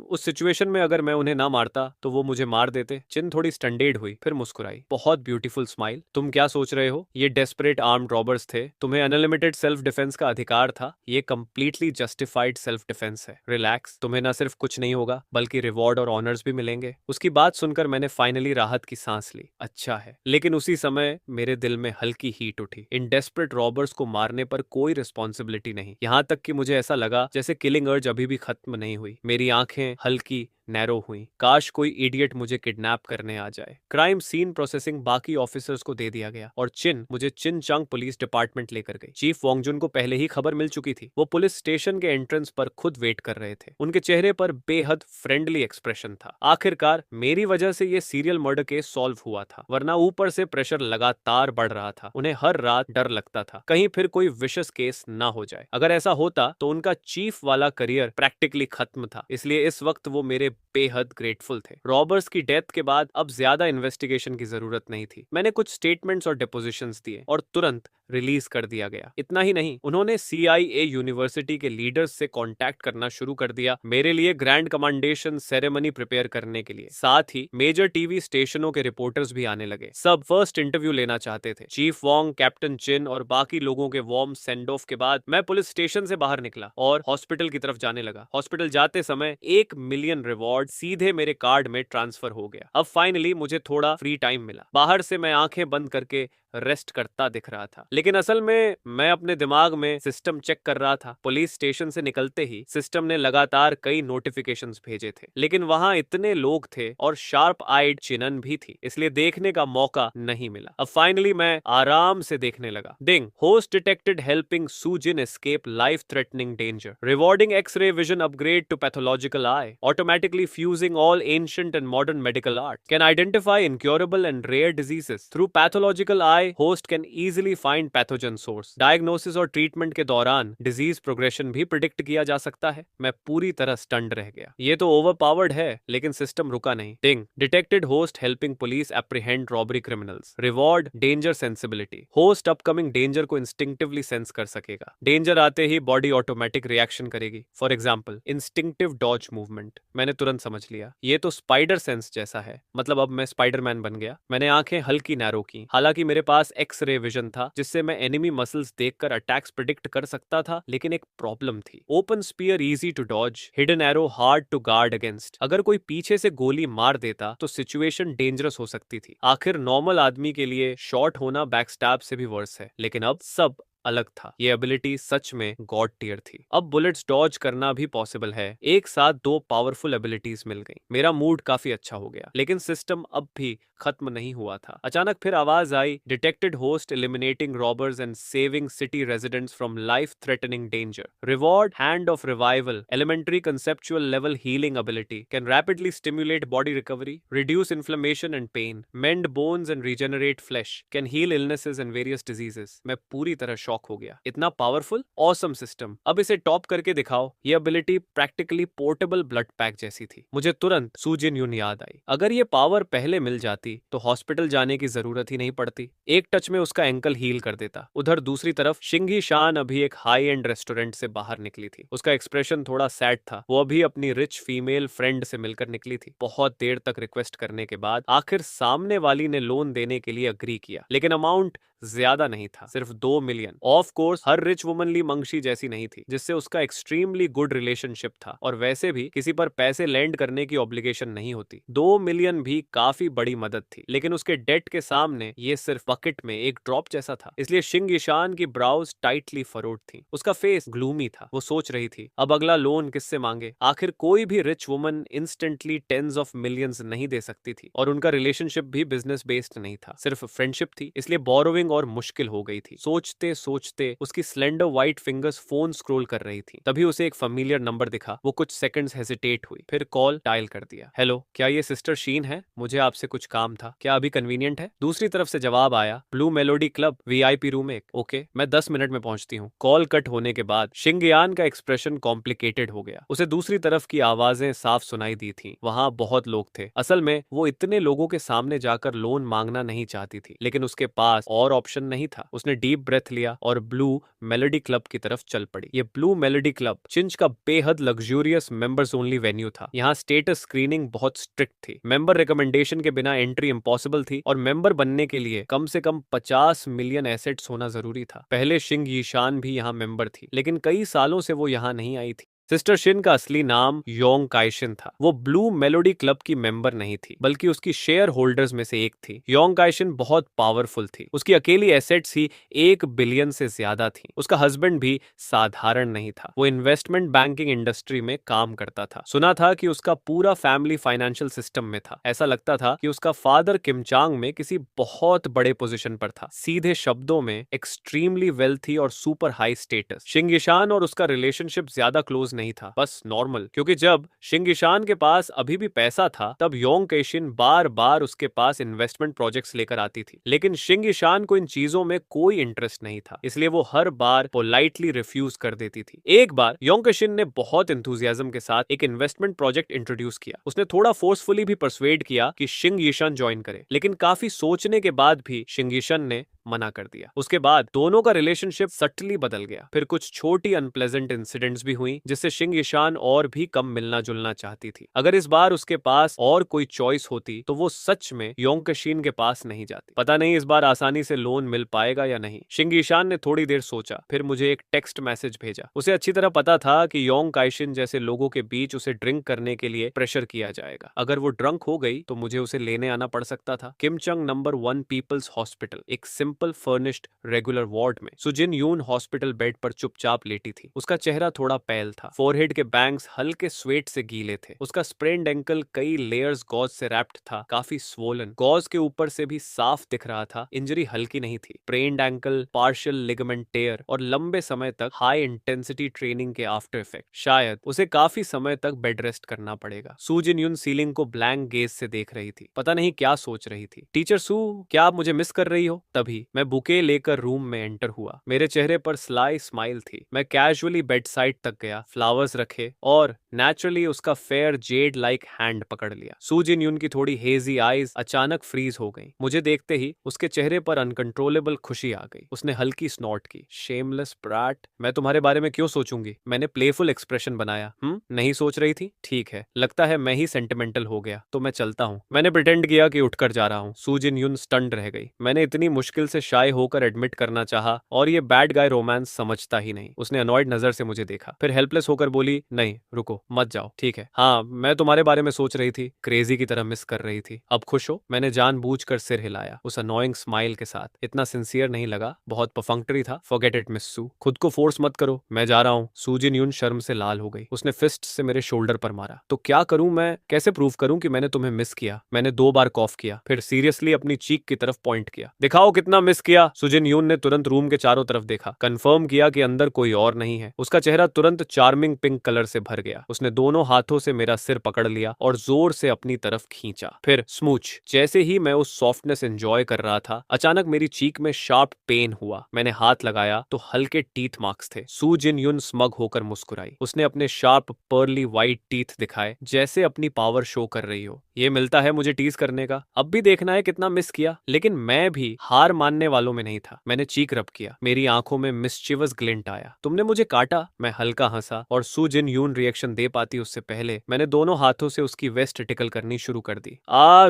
उस सिचुएशन में अगर मैं उन्हें ना मारता तो वो मुझे मार देते। चिन थोड़ी स्टंडेड हुई, फिर मुस्कुराई, बहुत ब्यूटीफुल स्माइल। तुम क्या सोच रहे हो? ये डेस्परेट आर्म्ड रॉबर्स थे, तुम्हें अनलिमिटेड सेल्फ डिफेंस का अधिकार था। ये कंप्लीटली जस्टिफाइड सेल्फ डिफेंस है। रिलैक्स, तुम्हें ना सिर्फ कुछ नहीं होगा बल्कि रिवॉर्ड और ऑनर्स भी मिलेंगे। उसकी बात सुनकर मैंने फाइनली राहत की सांस ली। अच्छा है, लेकिन उसी समय मेरे दिल में हल्की हीट उठी। इन डेस्परेट रॉबर्स को मारने पर कोई रिस्पॉन्सिबिलिटी नहीं, यहाँ तक कि मुझे ऐसा लगा जैसे किलिंग अर्ज अभी भी खत्म नहीं हुई। मेरी आंखें हल्की नैरो हुई। काश कोई इडियट मुझे किडनैप करने आ जाए। क्राइम सीन प्रोसेसिंग बाकी ऑफिसर्स को दे दिया गया और चिन मुझे चिनचंग पुलिस डिपार्टमेंट लेकर गई। चीफ वोंगजुन को पहले ही खबर मिल चुकी थी। वो पुलिस स्टेशन के एंट्रेंस पर खुद वेट कर रहे थे। उनके चेहरे पर बेहद फ्रेंडली एक्सप्रेशन था। आखिरकार मेरी वजह से ये सीरियल मर्डर केस सॉल्व हुआ था, वरना ऊपर से प्रेशर लगातार बढ़ रहा था। उन्हें हर रात डर लगता था कहीं फिर कोई विशस केस ना हो जाए। अगर ऐसा होता तो उनका चीफ वाला करियर प्रैक्टिकली खत्म था। इसलिए इस वक्त वो मेरे बेहद ग्रेटफुल थे। रॉबर्स की डेथ के बाद अब ज्यादा इन्वेस्टिगेशन की जरूरत नहीं थी। मैंने कुछ स्टेटमेंट्स और डिपोजिशंस दिए और तुरंत रिलीज कर दिया गया। इतना ही नहीं, उन्होंने CIA यूनिवर्सिटी के लीडर्स से कांटेक्ट करना शुरू कर दिया मेरे लिए ग्रैंड कमांडेशन सेरेमनी प्रिपेयर करने के लिए। साथ ही मेजर टीवी स्टेशनों के रिपोर्टर्स भी आने लगे। सब फर्स्ट इंटरव्यू लेना चाहते थे। चीफ वोंग, कैप्टन चिन और बाकी लोगों के वार्म सेंड ऑफ के बाद मैं पुलिस स्टेशन से बाहर निकला और हॉस्पिटल की तरफ जाने लगा। हॉस्पिटल जाते समय 1 मिलियन रिवॉर्ड सीधे मेरे कार्ड में ट्रांसफर हो गया। अब फाइनली मुझे थोड़ा फ्री टाइम मिला। बाहर से मैं आंखें बंद करके रेस्ट करता दिख रहा था, लेकिन असल में मैं अपने दिमाग में सिस्टम चेक कर रहा था। पुलिस स्टेशन से निकलते ही सिस्टम ने लगातार कई नोटिफिकेशंस भेजे थे, लेकिन वहां इतने लोग थे और शार्प आइड चिनन भी थी, इसलिए देखने का मौका नहीं मिला। अब फाइनली मैं आराम से देखने लगा। Ding, host detected helping Sujin escape life threatening danger, rewarding X ray vision upgrade to pathological eye, automatically fusing all ancient and modern medical art, can identify incurable and rare diseases through pathological eye. Host can easily find pathogen source. Diagnosis और treatment के दौरान disease progression भी predict किया जा सकता है। मैं पूरी तरह स्टन्ड रह गया। ये तो ओवरपावर्ड है, लेकिन सिस्टम रुका नहीं। टिंग, detected host helping police apprehend robbery criminals, reward danger sensibility, host upcoming danger को इंस्टिंक्टिवली सेंस कर सकेगा। डेंजर आते ही बॉडी ऑटोमेटिक रिएक्शन करेगी। For example instinctive dodge movement. मैंने तुरंत समझ लिया, ये तो स्पाइडर सेंस जैसा है। मतलब अब मैं स्पाइडरमैन बन गया। मैंने आंखें हल्की नैरो की। हालांकि मेरे पास एक्स-रे विजन था जिससे मैं एनिमी मसल्स देखकर अटैक्स प्रिडिक्ट कर सकता था, लेकिन एक प्रॉब्लम थी। Open spear easy to dodge, hidden arrow hard to guard against. अगर कोई पीछे से गोली मार देता तो सिचुएशन डेंजरस हो सकती थी। आखिर नॉर्मल आदमी के लिए शॉट होना बैकस्टैब से भी वर्स है, लेकिन अब सब अलग था। ये एबिलिटी सच में गॉड टियर थी। अब बुलेट्स डॉज करना भी पॉसिबल है। एक साथ 2 पावरफुल एबिलिटीज मिल गई। मेरा मूड काफी अच्छा हो गया, लेकिन सिस्टम अब भी खत्म नहीं हुआ था। अचानक फिर आवाज आई, detected host eliminating robbers and saving city residents from life threatening danger, reward hand of revival, elementary conceptual level healing ability, can rapidly stimulate body recovery, reduce inflammation and pain, mend bones and regenerate flesh, can heal illnesses and various diseases. मैं पूरी तरह shock हो गया। इतना powerful, awesome system, अब इसे top करके दिखाओ। ये ability practically portable blood pack जैसी थी। मुझे तुरंत सुजिन यून याद आई। अगर ये पावर पहले मिल जाती तो हॉस्पिटल जाने की जरूरत ही नहीं पड़ती। एक टच में उसका एंकल हील कर देता। उधर दूसरी तरफ शिंगी शान अभी एक हाई एंड रेस्टोरेंट से बाहर निकली थी। उसका एक्सप्रेशन थोड़ा सैड था। वो अभी अपनी रिच फीमेल फ्रेंड से मिलकर निकली थी। बहुत देर तक रिक्वेस्ट करने के बाद आखिर सामने वाली ने लोन देने के लिए अग्री किया, लेकिन अमाउंट ज्यादा नहीं था, सिर्फ 2 मिलियन। ऑफ कोर्स हर रिच वुमन ली मंगशी जैसी नहीं थी, जिससे उसका एक्सट्रीमली गुड रिलेशनशिप था, और वैसे भी किसी पर पैसे लैंड करने की ऑब्लिगेशन नहीं होती। 2 मिलियन भी काफी बड़ी मदद थी, लेकिन उसके डेट के सामने ये सिर्फ बकेट में एक ड्रॉप जैसा था। इसलिए शिंग ईशान की ब्राउज टाइटली फरोड थी। उसका फेस ग्लूमी था। वो सोच रही थी, अब अगला लोन किससे मांगे। आखिर कोई भी rich woman instantly tens of millions नहीं दे सकती थी, और उनका रिलेशनशिप भी बिजनेस बेस्ड नहीं था, सिर्फ फ्रेंडशिप थी। इसलिए बोरोविंग और मुश्किल हो गई थी। सोचते सोचते उसकी slender white fingers phone scroll कर रही थी। तभी उसे एक फेमिलियर नंबर दिखा। वो कुछ सेकंड्स हेजिटेट हुई, फिर कॉल डायल कर दिया। हेलो, क्या ये सिस्टर शीन है? मुझे आपसे कुछ काम था। क्या अभी कन्वीनियंट है? दूसरी तरफ से जवाब आया, blue melody club, VIP room 1। Okay, मैं 10 मिनट में पहुंचती हूँ। कॉल कट होने के बाद शिंगयान का एक्सप्रेशन कॉम्प्लिकेटेड हो गया। उसे दूसरी तरफ की आवाजें साफ सुनाई दी थी। वहां बहुत लोग थे। असल में वो इतने लोगों के सामने जाकर लोन मांगना नहीं चाहती थी, लेकिन उसके पास और ऑप्शन नहीं था। उसने डीप ब्रेथ लिया और ब्लू मेलोडी क्लब की तरफ चल पड़ी। ये ब्लू मेलोडी क्लब चिंच का बेहद लग्जूरियस मेंबर्स ओनली वेन्यू था। यहाँ स्टेटस स्क्रीनिंग बहुत स्ट्रिक्ट थी। मेंबर रिकमेंडेशन के बिना एंट्री इम्पॉसिबल थी और मेंबर बनने के लिए कम से कम 50 मिलियन एसेट्स होना जरूरी था। पहले शिंग यीशान भी यहाँ मेंबर थी, लेकिन कई सालों से वो यहाँ नहीं आई थी। सिस्टर शिन का असली नाम योंग काइशिन था। वो ब्लू मेलोडी क्लब की मेंबर नहीं थी, बल्कि उसकी शेयर होल्डर्स में से एक थी। योंग काइशिन बहुत पावरफुल थी। उसकी अकेली एसेट्स ही 1 बिलियन से ज्यादा थी। उसका हस्बैंड भी साधारण नहीं था। वो इन्वेस्टमेंट बैंकिंग इंडस्ट्री में काम करता था। सुना था कि उसका पूरा फैमिली फाइनेंशियल सिस्टम में था। ऐसा लगता था कि उसका फादर किमचांग में किसी बहुत बड़े पोजीशन पर था। सीधे शब्दों में एक्सट्रीमली वेल्थी और सुपर हाई स्टेटस। शिंग यीशान और उसका रिलेशनशिप ज्यादा क्लोज नहीं था, बस नॉर्मल। क्योंकि जब शिंग यीशान के पास अभी भी पैसा था, तब योंग कैशिन बार बार उसके पास इन्वेस्टमेंट प्रोजेक्ट्स लेकर आती थी। लेकिन शिंग यीशान को इन चीजों में कोई इंटरेस्ट नहीं था, इसलिए वो हर बार पोलाइटली रिफ्यूज कर देती थी। एक बार योंग कैशिन ने बहुत एंथुसियाज्म के साथ एक इन्वेस्टमेंट प्रोजेक्ट इंट्रोड्यूस किया। उसने थोड़ा फोर्सफुली भी परसुएड किया कि शिंग यीशान ज्वाइन करे, लेकिन काफी सोचने के बाद भी शिंग यीशान ने मना कर दिया। उसके बाद दोनों का रिलेशनशिप सटली बदल गया। फिर कुछ छोटी अनप्लेजेंट इंसिडेंट्स भी हुई, जिससे शिंग यीशान और भी कम मिलना जुलना चाहती थी। अगर इस बार उसके पास और कोई चॉइस होती तो वो सच में योंग कैशिन के पास नहीं जाती। पता नहीं इस बार आसानी से लोन मिल पाएगा या नहीं। शिंग यीशान ने थोड़ी देर सोचा, फिर मुझे एक टेक्स्ट मैसेज भेजा। उसे अच्छी तरह पता था कि योंग काइशिन जैसे लोगों के बीच उसे ड्रिंक करने के लिए प्रेशर किया जाएगा। अगर वो ड्रंक हो गई तो मुझे उसे लेने आना पड़ सकता था। किमचंग नंबर 1 पीपल्स हॉस्पिटल, एक सिंपल फर्निश्ड रेगुलर वार्ड में सुजिन यून हॉस्पिटल बेड पर चुपचाप लेटी थी। उसका चेहरा थोड़ा पैल था। फोरहेड के बैंग्स हल्के स्वेट से गीले थे। उसका स्प्रेन्ड एंकल कई लेयर्स गॉज से रैप्ड था, काफी स्वोलन। गॉज के ऊपर से भी साफ दिख रहा था इंजरी हल्की नहीं थी। प्रेन्ड एंकल, पार्शियल लिगामेंट टेयर और लंबे समय तक हाई इंटेंसिटी ट्रेनिंग के आफ्टर इफेक्ट। शायद उसे काफी समय तक बेड रेस्ट करना पड़ेगा। सू जिन यून सीलिंग को ब्लैंक गेज से देख रही थी, पता नहीं क्या सोच रही थी। टीचर सू, क्या आप मुझे मिस कर रही हो? तभी मैं बुके लेकर रूम में एंटर हुआ। मेरे चेहरे पर स्लाई स्माइल थी। मैं कैजुअली बेड साइड तक गया, फ्लावर्स रखे और नेचुरली उसका फेयर जेड लाइक हैंड पकड़ लिया। सू जिन यून की थोड़ी हेजी आईज अचानक फ्रीज हो गई। मुझे देखते ही उसके चेहरे पर अनकंट्रोलेबल खुशी आ गई। उसने हल्की स्नॉट की। शेमलेस ब्रैट, मैं तुम्हारे बारे में क्यों सोचूंगी? मैंने प्लेफुल एक्सप्रेशन बनाया। नहीं सोच रही थी? ठीक है, लगता है मैं ही सेंटिमेंटल हो गया, तो मैं चलता हूँ। मैंने प्रिटेंड किया कि उठकर जा रहा हूँ। सू जिन यून स्टन्ड रह गई। मैंने इतनी मुश्किल से शाय होकर एडमिट करना चाहा और ये बैड गाय रोमांस समझता ही नहीं। उसने अनॉयड नजर से मुझे देखा, फिर हेल्पलेस होकर बोली, नहीं रुको, मत जाओ। ठीक है, हाँ मैं तुम्हारे बारे में सोच रही थी, क्रेजी की तरह मिस कर रही थी। अब खुश हो? मैंने जानबूझकर सिर हिलाया, उस अनोइंग स्माइल के साथ। इतना सिंसियर नहीं लगा, बहुत परफंक्टरी था। फॉरगेट इट मिस सू, खुद को फोर्स मत करो, मैं जा रहा हूँ। सू जिन यून शर्म से लाल हो गई। उसने फिस्ट से मेरे शोल्डर पर मारा। तो क्या करूं मैं? कैसे प्रूव करूं कि मैंने तुम्हें मिस किया? मैंने 2 बार कॉफ किया, फिर सीरियसली अपनी चीक की तरफ पॉइंट किया। दिखाओ कितना मिस किया। सुजिन यून ने तुरंत रूम के चारों तरफ देखा, कंफर्म किया कि अंदर कोई और नहीं है। उसका चेहरा तुरंत चार्मिंग पिंक कलर से भर गया। उसने दोनों हाथों से मेरा सिर पकड़ लिया और जोर से अपनी तरफ खींचा, फिर स्मूच। जैसे ही मैं उस सॉफ्टनेस एंजॉय कर रहा था, अचानक मेरी चीक में शार्प पेन हुआ। मैंने हाथ लगाया तो हल्के टीथ मार्क्स थे। सू जिन यून स्मग होकर मुस्कुराई। उसने अपने शार्प पर्ली व्हाइट टीथ दिखाए, जैसे अपनी पावर शो कर रही हो। ये मिलता है मुझे टीज करने का। अब भी देखना है कितना मिस किया। लेकिन मैं भी हार मानने वालों में नहीं था। मैंने चीक रब किया। मेरी आंखों में मिस्चिवस ग्लिंट आया। तुमने मुझे काटा? मैं हल्का हंसा और सू जिन यून रिएक्शन दे पाती उससे पहले मैंने दोनों हाथों से उसकी वेस्ट टिकल करनी शुरू कर दी।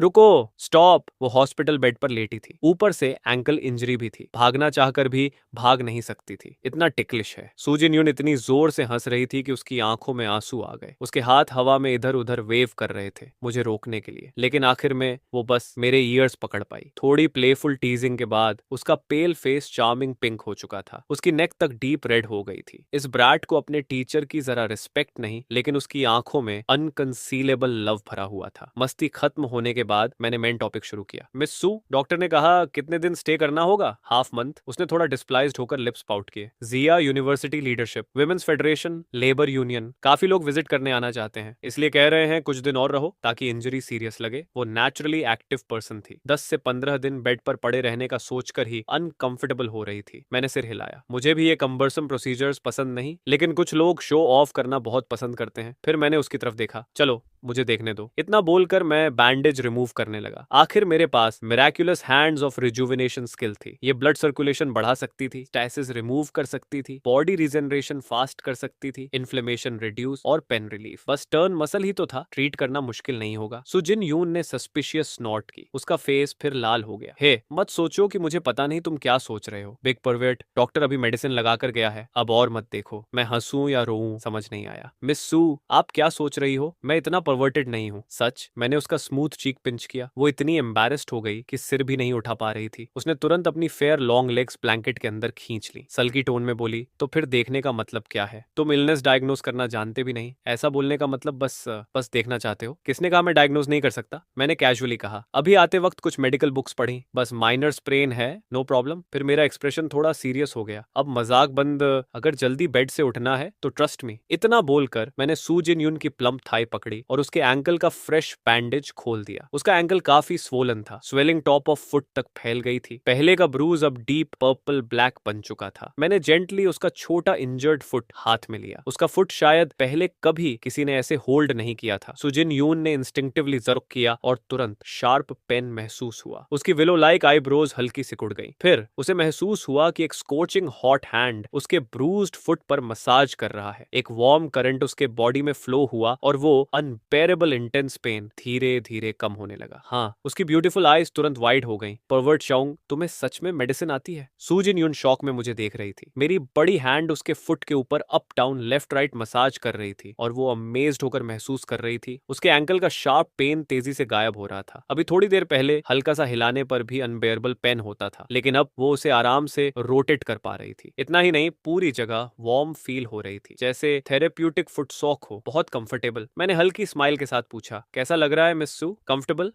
रुको, स्टॉप। वो हॉस्पिटल बेड पर लेटी थी। ऊपर से एंकल इंजरी भी थी। भागना चाहकर भी भाग नहीं सकती थी, इतना टिकलिश है। सू जिन यून इतनी जोर से हंस रही थी कि उसकी आंखों में आंसू आ गए। उसके हाथ हवा में इधर उधर वेव कर रहे थे मुझे रोकने के लिए, लेकिन आखिर में वो बस मेरे ईयर्स पकड़ पाई। थोड़ी प्लेफुल टीजिंग के बाद उसका पेल फेस चार्मिंग पिंक हो चुका था। उसकी नेक तक डीप रेड हो गई थी। इस ब्रैट को अपने टीचर की जरा रिस्पेक्ट नहीं, लेकिन उसकी आंखों में अनकंसीलेबल लव भरा हुआ था। मस्ती खत्म होने के बाद मैंने मेन टॉपिक शुरू किया। मिस सू, डॉक्टर ने कहा कितने दिन स्टे करना होगा? Half month. उसने थोड़ा डिस्प्लाइज्ड होकर लिप्स पाउट किए। Jia university leadership, women's federation, labour union, काफी लोग विजिट करने आना चाहते हैं, इसलिए कह रहे हैं कुछ दिन और रहो ताकि इंजरी सीरियस लगे। वो नेचुरली एक्टिव पर्सन थी। 10 से 15 दिन बेड पर पड़े रहने का सोचकर ही अनकंफर्टेबल हो रही थी। मैंने सिर हिलाया। मुझे भी ये कंबरसम प्रोसीजर्स पसंद नहीं, लेकिन कुछ लोग शो ऑफ करना बहुत पसंद करते हैं। फिर मैंने उसकी तरफ देखा। चलो मुझे देखने दो। इतना बोलकर मैं बैंडेज रिमूव करने लगा। आखिर मेरे पास Miraculous hands of rejuvenation skill थी। ये ब्लड सर्कुलेशन बढ़ा सकती थी, स्टैसिस रिमूव कर सकती थी, बॉडी रिजेनरेशन फास्ट कर सकती थी, इन्फ्लेमेशन रिड्यूस और पेन रिलीफ। बस टर्न मसल ही तो था, ट्रीट करना मुश्किल नहीं होगा। सुजिन यून ने सस्पिशियस स्नॉट की। उसका फेस फिर लाल हो गया। हे, मत सोचो कि मुझे पता नहीं तुम क्या सोच रहे हो। बिग परवर्ट, डॉक्टर अभी मेडिसिन लगा कर गया है, अब और मत देखो। मैं हंसूं या रोऊं समझ नहीं आया। मिस सू, आप क्या सोच रही हो? मैं इतना परवर्टेड नहीं हूँ। सच? मैंने उसका स्मूथ चीक पिंच किया। वो इतनी एम्बैरेस्ड हो गई कि सिर भी नहीं उठा पा रही थी। उसने तुरंत अपनी फेयर लॉन्ग लेग्स ब्लैंकेट के अंदर खींच ली। सल्की टोन में बोली, तो फिर देखने का मतलब क्या है? तुम इलनेस डायग्नोस करना जानते भी नहीं। ऐसा बोलने का मतलब बस देखना चाहते हो। किसने कहा मैं डायग्नोस नहीं कर सकता? मैंने कैजुअली कहा। अभी आते वक्त कुछ मेडिकल बुक्स पढ़ी, बस माइनर स्प्रेन है, नो प्रॉब्लम। फिर मेरा एक्सप्रेशन थोड़ा सीरियस हो गया। अब मजाक बंद, अगर जल्दी बेड से उठना है तो ट्रस्ट मी। इतना बोलकर मैंने सू जिन यून की प्लम्प थाई पकड़ी और उसके एंकल का फ्रेश बैंडेज खोल दिया। उसका एंकल काफी स्वोलन था, स्वेलिंग टॉप ऑफ फुट तक फैल गई थी। पहले का ब्रूज अब डीप पर्पल ब्लैक बन चुका था। मैंने जेंटली उसका छोटा इंजर्ड फुट हाथ में लिया। उसका फुट शायद पहले कभी किसी ने ऐसे होल्ड नहीं किया था। सुजिन यून ने इंस्टिंक्टिवली जर्क किया और तुरंत शार्प पेन महसूस हुआ। उसकी विलो लाइक आईब्रोज हल्की सिकुड़ गई। फिर उसे महसूस हुआ कि एक स्कोचिंग हॉट हैंड उसके ब्रूज्ड फुट पर मसाज कर रहा है। एक वार्म करंट उसके बॉडी में फ्लो हुआ और वो अनबेरेबल इंटेंस पेन धीरे धीरे कम होने लगा। हाँ, उसकी ब्यूटीफुल आईज तुरंत वाइड हो गईं। परवर्ट शाउंग, तुम्हें सच में मेडिसिन आती है? सू जिन यून शॉक में मुझे देख रही थी। मेरी बड़ी हैंड उसके फुट के ऊपर up down left right massage कर रही थी और वो अमेज्ड होकर महसूस कर रही थी। उसके एंकल का शार्प पेन तेजी से गायब हो रहा था। अभी थोड़ी देर पहले हल्का सा हिलाने पर भी अनबेयरेबल पेन होता था, लेकिन अब वो उसे आराम से रोटेट कर पा रही थी। इतना ही नहीं, पूरी जगह वार्म फील हो रही थी, जैसे थेरेप्यूटिक फुट सॉक हो। बहुत कंफर्टेबल। मैंने हल्की स्माइल के साथ पूछा, कैसा लग रहा है मिस सू? कंफर्टेबल?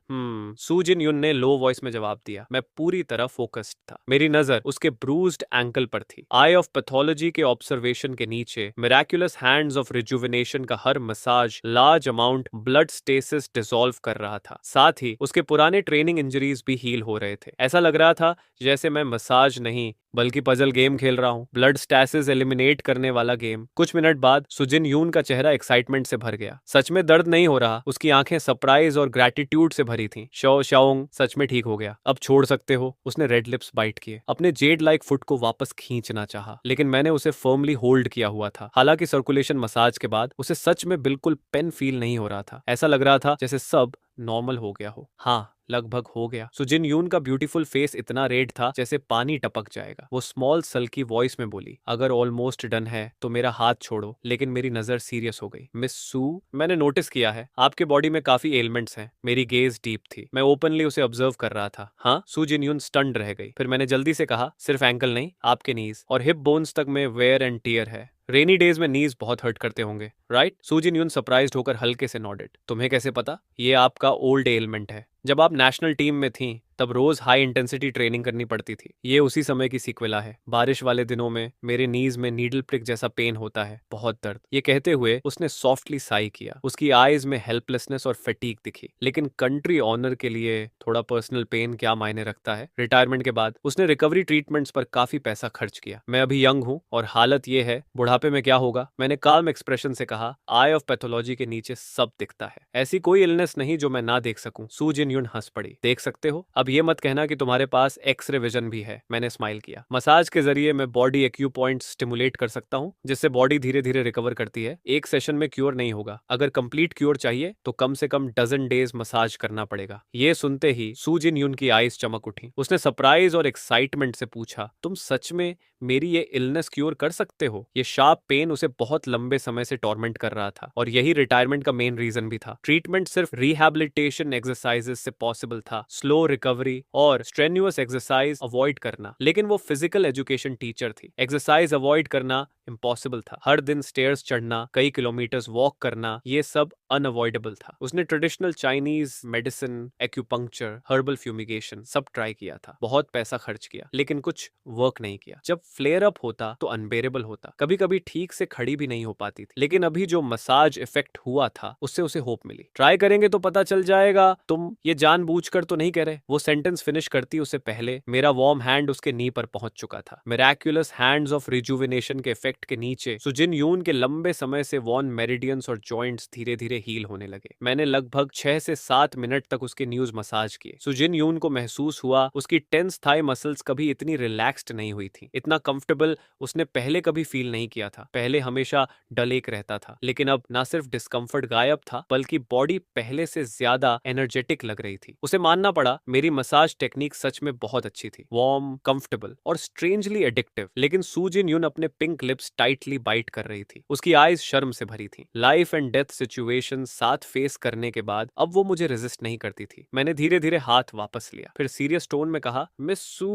सू जिन यून ने लो वॉइस में जवाब दिया। मैं पूरी तरह फोकस्ड था। मेरी नजर उसके ब्रूज्ड एंकल पर थी। आई ऑफ पैथोलॉजी के ऑब्जर्वेशन के नीचे मिराक्युलस हैंड्स ऑफ रिजुविनेशन का हर massage large amount blood stasis dissolve कर रहा था। साथ ही उसके पुराने ट्रेनिंग इंजरीज भी हील हो रहे थे। ऐसा लग रहा था जैसे मैं मसाज नहीं बल्कि पजल गेम खेल रहा हूँ, ब्लड स्टैसिस एलिमिनेट करने वाला गेम। कुछ मिनट बाद सुजिन यून का चेहरा एक्साइटमेंट से भर गया। सच में दर्द नहीं हो रहा। उसकी आंखें सरप्राइज और ग्रेटिट्यूड से भरी थीं। शाओंग, सच में ठीक हो गया, अब छोड़ सकते हो। उसने रेड लिप्स बाइट किए। अपने जेड लाइक फुट को वापस खींचना चाहा, लेकिन मैंने उसे फर्मली होल्ड किया हुआ था। हालांकि सर्कुलेशन मसाज के बाद उसे सच में बिल्कुल पेन फील नहीं हो रहा था। ऐसा लग रहा था जैसे सब नॉर्मल हो गया हो। हाँ, लगभग हो गया। सुजिन यून का ब्यूटीफुल फेस इतना रेड था जैसे पानी टपक जाएगा। वो स्मॉल सल्की वॉइस में बोली, अगर ऑलमोस्ट डन है तो मेरा हाथ छोड़ो। लेकिन मेरी नजर सीरियस हो गई। मिस सू, मैंने नोटिस किया है आपके बॉडी में काफी एलिमेंट्स हैं। मेरी गेज डीप थी। मैं ओपनली उसे ऑब्जर्व कर रहा था। हाँ? सू जिन यून स्टन्ड रह गई। फिर मैंने जल्दी से कहा, सिर्फ एंकल नहीं, आपके नीज और हिप बोन्स तक में वेयर एंड टियर है। रेनी डेज में नीज बहुत हर्ट करते होंगे, राइट? सू जिन यून सरप्राइज्ड होकर हल्के से नॉडेड। तुम्हें कैसे पता? ये आपका ओल्ड एलिमेंट है। जब आप नेशनल टीम में थी तब रोज हाई इंटेंसिटी ट्रेनिंग करनी पड़ती थी। ये उसी समय की सीक्वला है। बारिश वाले दिनों में मेरे नीज में नीडल प्रिक जैसा पेन होता है, बहुत दर्द। ये कहते हुए उसने सॉफ्टली साई किया। उसकी आईज में हेल्पलेसनेस और फटीग दिखी। लेकिन कंट्री ऑनर के लिए थोड़ा पर्सनल पेन क्या मायने रखता है? रिटायरमेंट के बाद उसने रिकवरी ट्रीटमेंट्स पर काफी पैसा खर्च किया। मैं अभी यंग हूँ और हालत ये है, बुढ़ापे में क्या होगा? मैंने काम एक्सप्रेशन से कहा, आई ऑफ पैथोलॉजी के नीचे सब दिखता है। ऐसी कोई इलनेस नहीं जो मैं ना देख सकूं। सू जिन यून हंस पड़ी। देख सकते हो? अब ये मत कहना कि तुम्हारे पास एक्सरे विजन भी है। मैंने स्माइल किया। मसाज के जरिए मैं बॉडी एक्यू पॉइंट स्टिमुलेट कर सकता हूँ, जिससे बॉडी धीरे धीरे रिकवर करती है। एक सेशन में क्योर नहीं होगा। अगर कंप्लीट क्योर चाहिए तो कम से कम डजन डेज मसाज करना पड़ेगा। ये सुनते ही सू जिन यून की आईज चमक उठी। उसने सरप्राइज और एक्साइटमेंट से पूछा, तुम सच में मेरी ये इलनेस क्योर कर सकते हो? ये शार्प पेन उसे बहुत लंबे समय से टॉर्मेंट कर रहा था और यही रिटायरमेंट का मेन रीजन भी था। ट्रीटमेंट सिर्फ रिहैबिलिटेशन एक्सरसाइजेस से पॉसिबल था, स्लो रिकवरी और स्ट्रेन्युअस एक्सरसाइज अवॉइड करना। लेकिन वो फिजिकल एजुकेशन टीचर थी। एक्सरसाइज अवॉइड करना इम्पॉसिबल था। हर दिन स्टेयर्स चढ़ना, कई किलोमीटर्स वॉक करना, ये सब अनअवॉइडेबल था। उसने traditional Chinese medicine, acupuncture, herbal fumigation सब ट्राई किया था। बहुत पैसा खर्च किया, लेकिन कुछ वर्क नहीं किया। जब फ्लेयर अप होता तो अनबेरेबल होता। कभी कभी ठीक से खड़ी भी नहीं हो पाती थी। लेकिन अभी जो मसाज इफेक्ट हुआ था उससे उसे होप मिली। ट्राई करेंगे तो पता चल जाएगा। तुम ये जानबूझकर तो नहीं कह रहे? वो सेंटेंस फिनिश करती उससे पहले मेरा वार्म हैंड उसके नी पर पहुंच चुका था। मिराक्युलस हैंड्स ऑफ रिजुविनेशन के इफेक्ट इफेक्ट के नीचे सुजिन यून के लंबे समय से वॉर्न मेरिडियंस और जॉइंट्स धीरे धीरे हील होने लगे। मैंने लगभग 6 से 7 मिनट तक उसके न्यूज मसाज किए। सुजिन यून को महसूस हुआ उसकी टेंस थाई मसल्स कभी इतनी रिलैक्स्ड नहीं हुई थी, इतना कंफर्टेबल उसने पहले कभी फील नहीं किया था। पहले हमेशा डल एक रहता था, लेकिन अब ना सिर्फ डिस्कंफर्ट गायब था बल्कि बॉडी पहले से ज्यादा एनर्जेटिक लग रही थी। उसे मानना पड़ा मेरी मसाज टेक्निक सच में बहुत अच्छी थी, वार्म, कंफर्टेबल और स्ट्रेंजली एडिक्टिव। लेकिन सू जिन यून अपने पिंक लिप्स टाइटली बाइट कर रही थी, उसकी आईज शर्म से भरी थी। लाइफ एंड डेथ सिचुएशन साथ फेस करने के बाद अब वो मुझे रेजिस्ट नहीं करती थी। मैंने धीरे धीरे हाथ वापस लिया, फिर सीरियस टोन में कहा, मिस सू,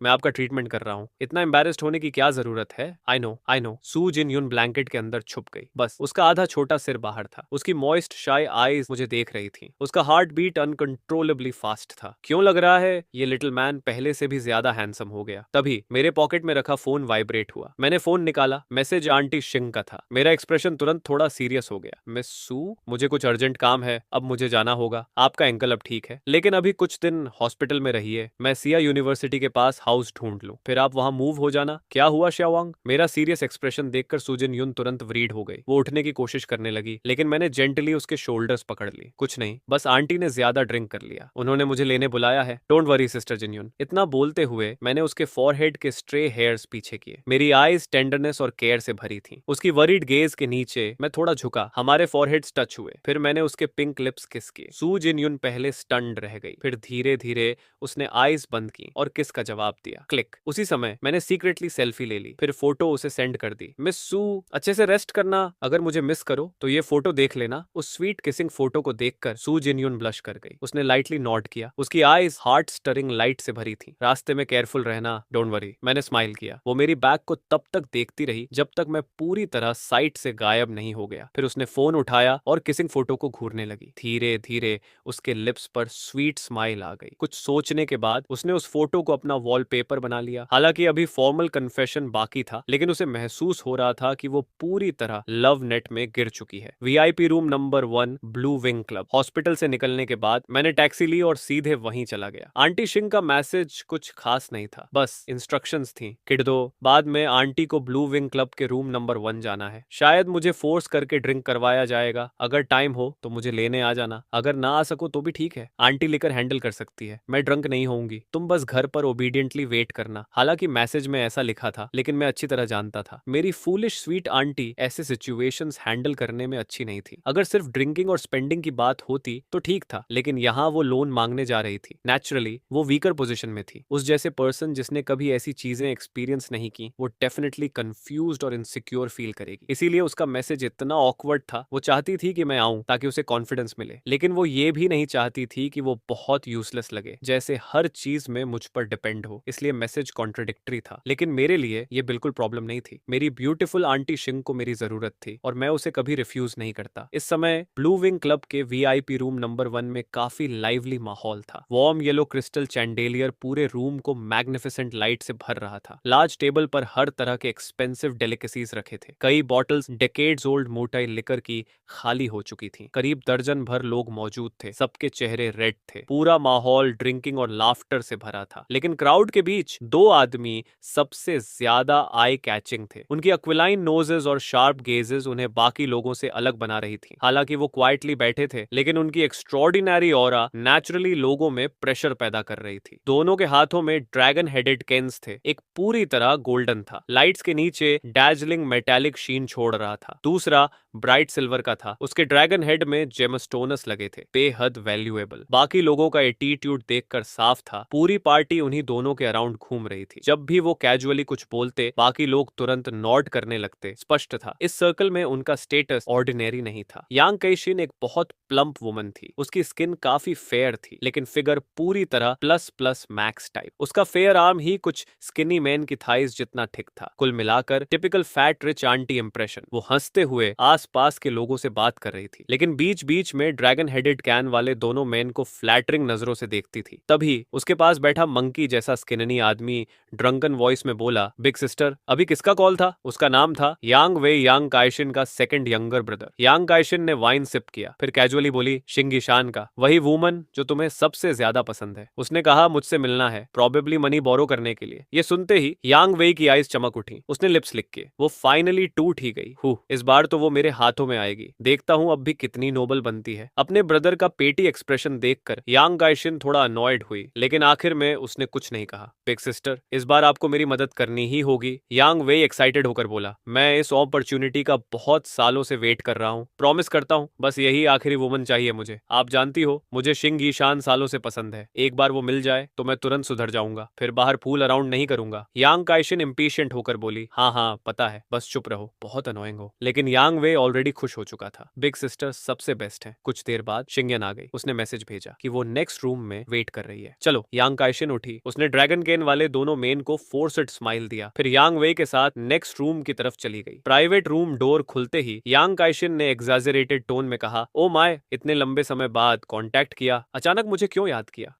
मैं आपका ट्रीटमेंट कर रहा हूँ, इतना एम्बेरेस्ड होने की क्या जरूरत है? I know. सू जिन यून ब्लैंकेट के अंदर छुप गई। बस उसका आधा छोटा सिर बाहर था, उसकी मॉइस्ट शाई आईज मुझे देख रही थी, उसका हार्ट बीट अनकंट्रोलेबली फास्ट था। क्यों लग रहा है ये लिटिल मैन पहले से भी ज्यादा हैंडसम हो गया? तभी मेरे पॉकेट में रखा फोन वाइब्रेट हुआ। मैंने फोन निकाला, मैसेज आंटी शिंग का था। मेरा एक्सप्रेशन तुरंत थोड़ा सीरियस हो गया। मिस सू, मुझे कुछ अर्जेंट काम है, अब मुझे जाना होगा। आपका एंकल अब ठीक है, लेकिन अभी कुछ दिन हॉस्पिटल में रहिए, मैं सिया यूनिवर्सिटी के पास हाउस ढूंढ लूं, फिर आप वहां मूव हो जाना। क्या हुआ श्यावांग? मेरा सीरियस एक्सप्रेशन देखकर सुजिन यून तुरंत वरीड हो गई। वो उठने की कोशिश करने लगी, लेकिन मैंने जेंटली उसके शोल्डर्स पकड़ ली। कुछ नहीं, बस आंटी ने ज्यादा ड्रिंक कर लिया, उन्होंने मुझे लेने बुलाया है। डोंट वरी सिस्टर जिन यून। इतना बोलते हुए मैंने उसके फॉरहेड के स्ट्रे हेयर्स पीछे किए। मेरी आईज टेंडरनेस और केयर से भरी थी। उसकी वरीड गेज के नीचे मैं थोड़ा झुका, हमारे फॉरहेड्स टच हुए, फिर मैंने उसके पिंक लिप्स किस किए। सू जिन यून पहले स्टन्ड रह गई, फिर धीरे धीरे उसने आईज बंद की और किस का जवाब दिया। क्लिक। उसी समय मैंने सीक्रेटली सेल्फी ले ली, फिर फोटो उसे सेंड कर दी। मिस सू, अच्छे से रेस्ट करना, अगर मुझे मिस करो तो ये फोटो देख लेना। उस स्वीट किसिंग फोटो को देखकर सू जिन यून ब्लश कर गई। उसने लाइटली नॉड किया, उसकी आईज हार्ट स्टरिंग लाइट से भरी थी। रास्ते में केयरफुल रहना, डोंट वरी। मैंने स्माइल किया। वो मेरी बैग को तब तक देखती रही जब तक मैं पूरी तरह साइट से गायब नहीं हो गया। फिर उसने फोन उठाया और किसिंग फोटो को घूरने लगी। धीरे धीरे उसके लिप्स पर स्वीट स्माइल आ गई। कुछ सोचने के बाद उसने उस फोटो को अपना वॉलपेपर बना लिया। हालांकि अभी फॉर्मल कन्फेशन बाकी था, लेकिन उसे महसूस हो रहा था कि वो पूरी तरह लव नेट में गिर चुकी है। VIP room number 1, blue wing club. Hospital से निकलने के बाद मैंने टैक्सी ली और सीधे वहीं चला गया। आंटी शिंग का मैसेज कुछ खास नहीं था, बस इंस्ट्रक्शंस थी। किड दो, बाद में आंटी को ब्लू विंग क्लब के रूम नंबर 1 जाना है। शायद मुझे फोर्स करके ड्रिंक करवाया जाएगा। अगर टाइम हो तो मुझे लेने आ जाना, अगर ना आ सको तो भी ठीक है, आंटी लेकर हैंडल कर सकती है। मैं ड्रंक नहीं होऊंगी, तुम बस घर पर ओबीडियंटली वेट करना। हालांकि मैसेज में ऐसा लिखा था, लेकिन मैं अच्छी तरह जानता था मेरी फूलिश स्वीट आंटी ऐसे सिचुएशंस हैंडल करने में अच्छी नहीं थी। अगर सिर्फ ड्रिंकिंग और स्पेंडिंग की बात होती तो ठीक था, लेकिन यहाँ वो लोन मांगने जा रही थी। नेचुरली वो वीकर पोजीशन में थी। उस जैसे पर्सन जिसने कभी ऐसी चीजें एक्सपीरियंस नहीं की, वो डेफिनेटली कंफ्यूज्ड और इनसिक्योर फील करेगी। इसीलिए उसका मैसेज इतना ऑकवर्ड था। वो चाहती थी कि मैं आऊं ताकि उसे कॉन्फिडेंस मिले, लेकिन वो ये भी नहीं चाहती थी कि वो बहुत यूजलेस लगे, जैसे हर चीज में मुझ पर डिपेंड हो। इसलिए मैसेज कॉन्ट्रडिक्टरी था, लेकिन मेरे लिए ये बिल्कुल प्रॉब्लम नहीं थी। मेरी ब्यूटीफुल आंटी शिंग को मेरी जरूरत थी और मैं उसे कभी रिफ्यूज नहीं करता। इस समय ब्लू विंग क्लब के वीआईपी रूम नंबर 1 में काफी लाइवली माहौल था। वार्म येलो क्रिस्टल चैंडेलियर पूरे रूम को मैग्निफिसेंट लाइट से भर रहा था। लार्ज टेबल पर हर तरह के एक्सपेंसिव डेलिकेसीज रखे थे। कई बॉटल्स डेकेड्स ओल्ड मोटाई लिकर की खाली हो चुकी थी। करीब दर्जन भर लोग मौजूद थे, सबके चेहरे रेड थे। पूरा माहौल ड्रिंकिंग और लाफ्टर से भरा था, लेकिन क्राउड के बीच 2 आदमी सबसे ज्यादा आई कैचिंग थे। उनकी एक्विलाइन नोजेस और शार्प गेजेस उन्हें बाकी लोगों से अलग बना रही थी। हालांकि वो क्वाइटली बैठे थे, लेकिन उनकी एक्स्ट्रॉर्डिनरी ऑरा नेचुरली लोगों में प्रेशर पैदा कर रही थी। दोनों के हाथों में ड्रैगन हेडेड केन्स थे। एक पूरी तरह गोल्डन था, लाइट्स के नीचे डैजलिंग मेटालिक शीन छोड़ रहा था। दूसरा ब्राइट सिल्वर का था, उसके ड्रैगन हेड में जेमस्टोनस लगे थे, बेहद वैल्यूएबल। बाकी लोगों का एटीट्यूड देखकर साफ था पूरी पार्टी उन्हीं दोनों के अराउंड घूम रही थी। जब भी वो कैजुअली कुछ बोलते, बाकी लोग तुरंत नॉड करने लगते। स्पष्ट था इस सर्कल में उनका स्टेटस ऑर्डिनरी नहीं था। यांग कैशिन एक बहुत प्लम्प वुमन थी। उसकी स्किन काफी फेयर थी, लेकिन फिगर पूरी तरह प्लस प्लस मैक्स टाइप। उसका फेयर आर्म ही कुछ स्किनी मैन की थाइज जितना थिक था। कुल मिलाकर typical fat rich aunty impression. वो हंसते हुए आसपास के लोगों से बात कर रही थी, लेकिन बीच बीच में ड्रैगन हेडेड कैन वाले दोनों मैन को फ्लैटरिंग नजरों से देखती थी। तभी उसके पास बैठा मंकी जैसा स्किननी आदमी ड्रंकन वॉइस में बोला, बिग सिस्टर, अभी किसका कॉल था? उसका नाम था यांग वे यांग काइशिन का सेकंड यंगर ब्रदर। यांग काइशिन ने वाइन सिप किया, फिर कैजुअली बोली, शिंगी शान का, वही वुमन जो तुम्हें सबसे ज्यादा पसंद है। उसने कहा मुझसे मिलना है, प्रॉबेबली मनी बोरो करने के लिए। ये सुनते ही यांग वे की आईज चमक उठी। उसने लिप्स लिख के। वो फाइनली टूट ही गई। इस बार तो वो मेरे हाथों में आएगी, देखता हूँ अब भी कितनी नोबल बनती है। अपने ब्रदर का पेटी एक्सप्रेशन देखकर यांग गाइशिन थोड़ा अनॉयड हुई, लेकिन आखिर में उसने कुछ नहीं कहा। बिग सिस्टर, इस बार आपको मेरी मदद करनी ही होगी, यांग वेई एक्साइटेड होकर बोला। मैं इस अपॉर्चुनिटी का बहुत सालों से वेट कर रहा हूँ। प्रॉमिस करता हूँ, बस यही आखिरी वुमन चाहिए मुझे। आप जानती हो, मुझे शिंग यीशान सालों से पसंद है। एक बार वो मिल जाए तो मैं तुरंत सुधर जाऊंगा, फिर बाहर फूल अराउंड नहीं करूंगा। यांग काइशिन इम्पीशिएंट होकर बोली, हाँ हाँ पता है, बस चुप रहो, बहुत अनोइंग हो। लेकिन यांग वे ऑलरेडी खुश हो चुका था। बिग सिस्टर सबसे बेस्ट है। कुछ देर बाद शिंगयन आ गई। उसने मैसेज भेजा कि वो नेक्स्ट रूम में वेट कर रही है। चलो। यांग काइशिन उठी। उसने ड्रैगन केन वाले दोनों मेन को फोर्स्ड स्माइल दिया, फिर यांग वे के साथ नेक्स्ट रूम की तरफ चली गई। प्राइवेट रूम डोर खुलते ही यांग काइशिन ने एग्जैजरेटेड टोन में कहा, ओ माय, इतने लंबे समय बाद कांटेक्ट किया, अचानक मुझे क्यों याद किया?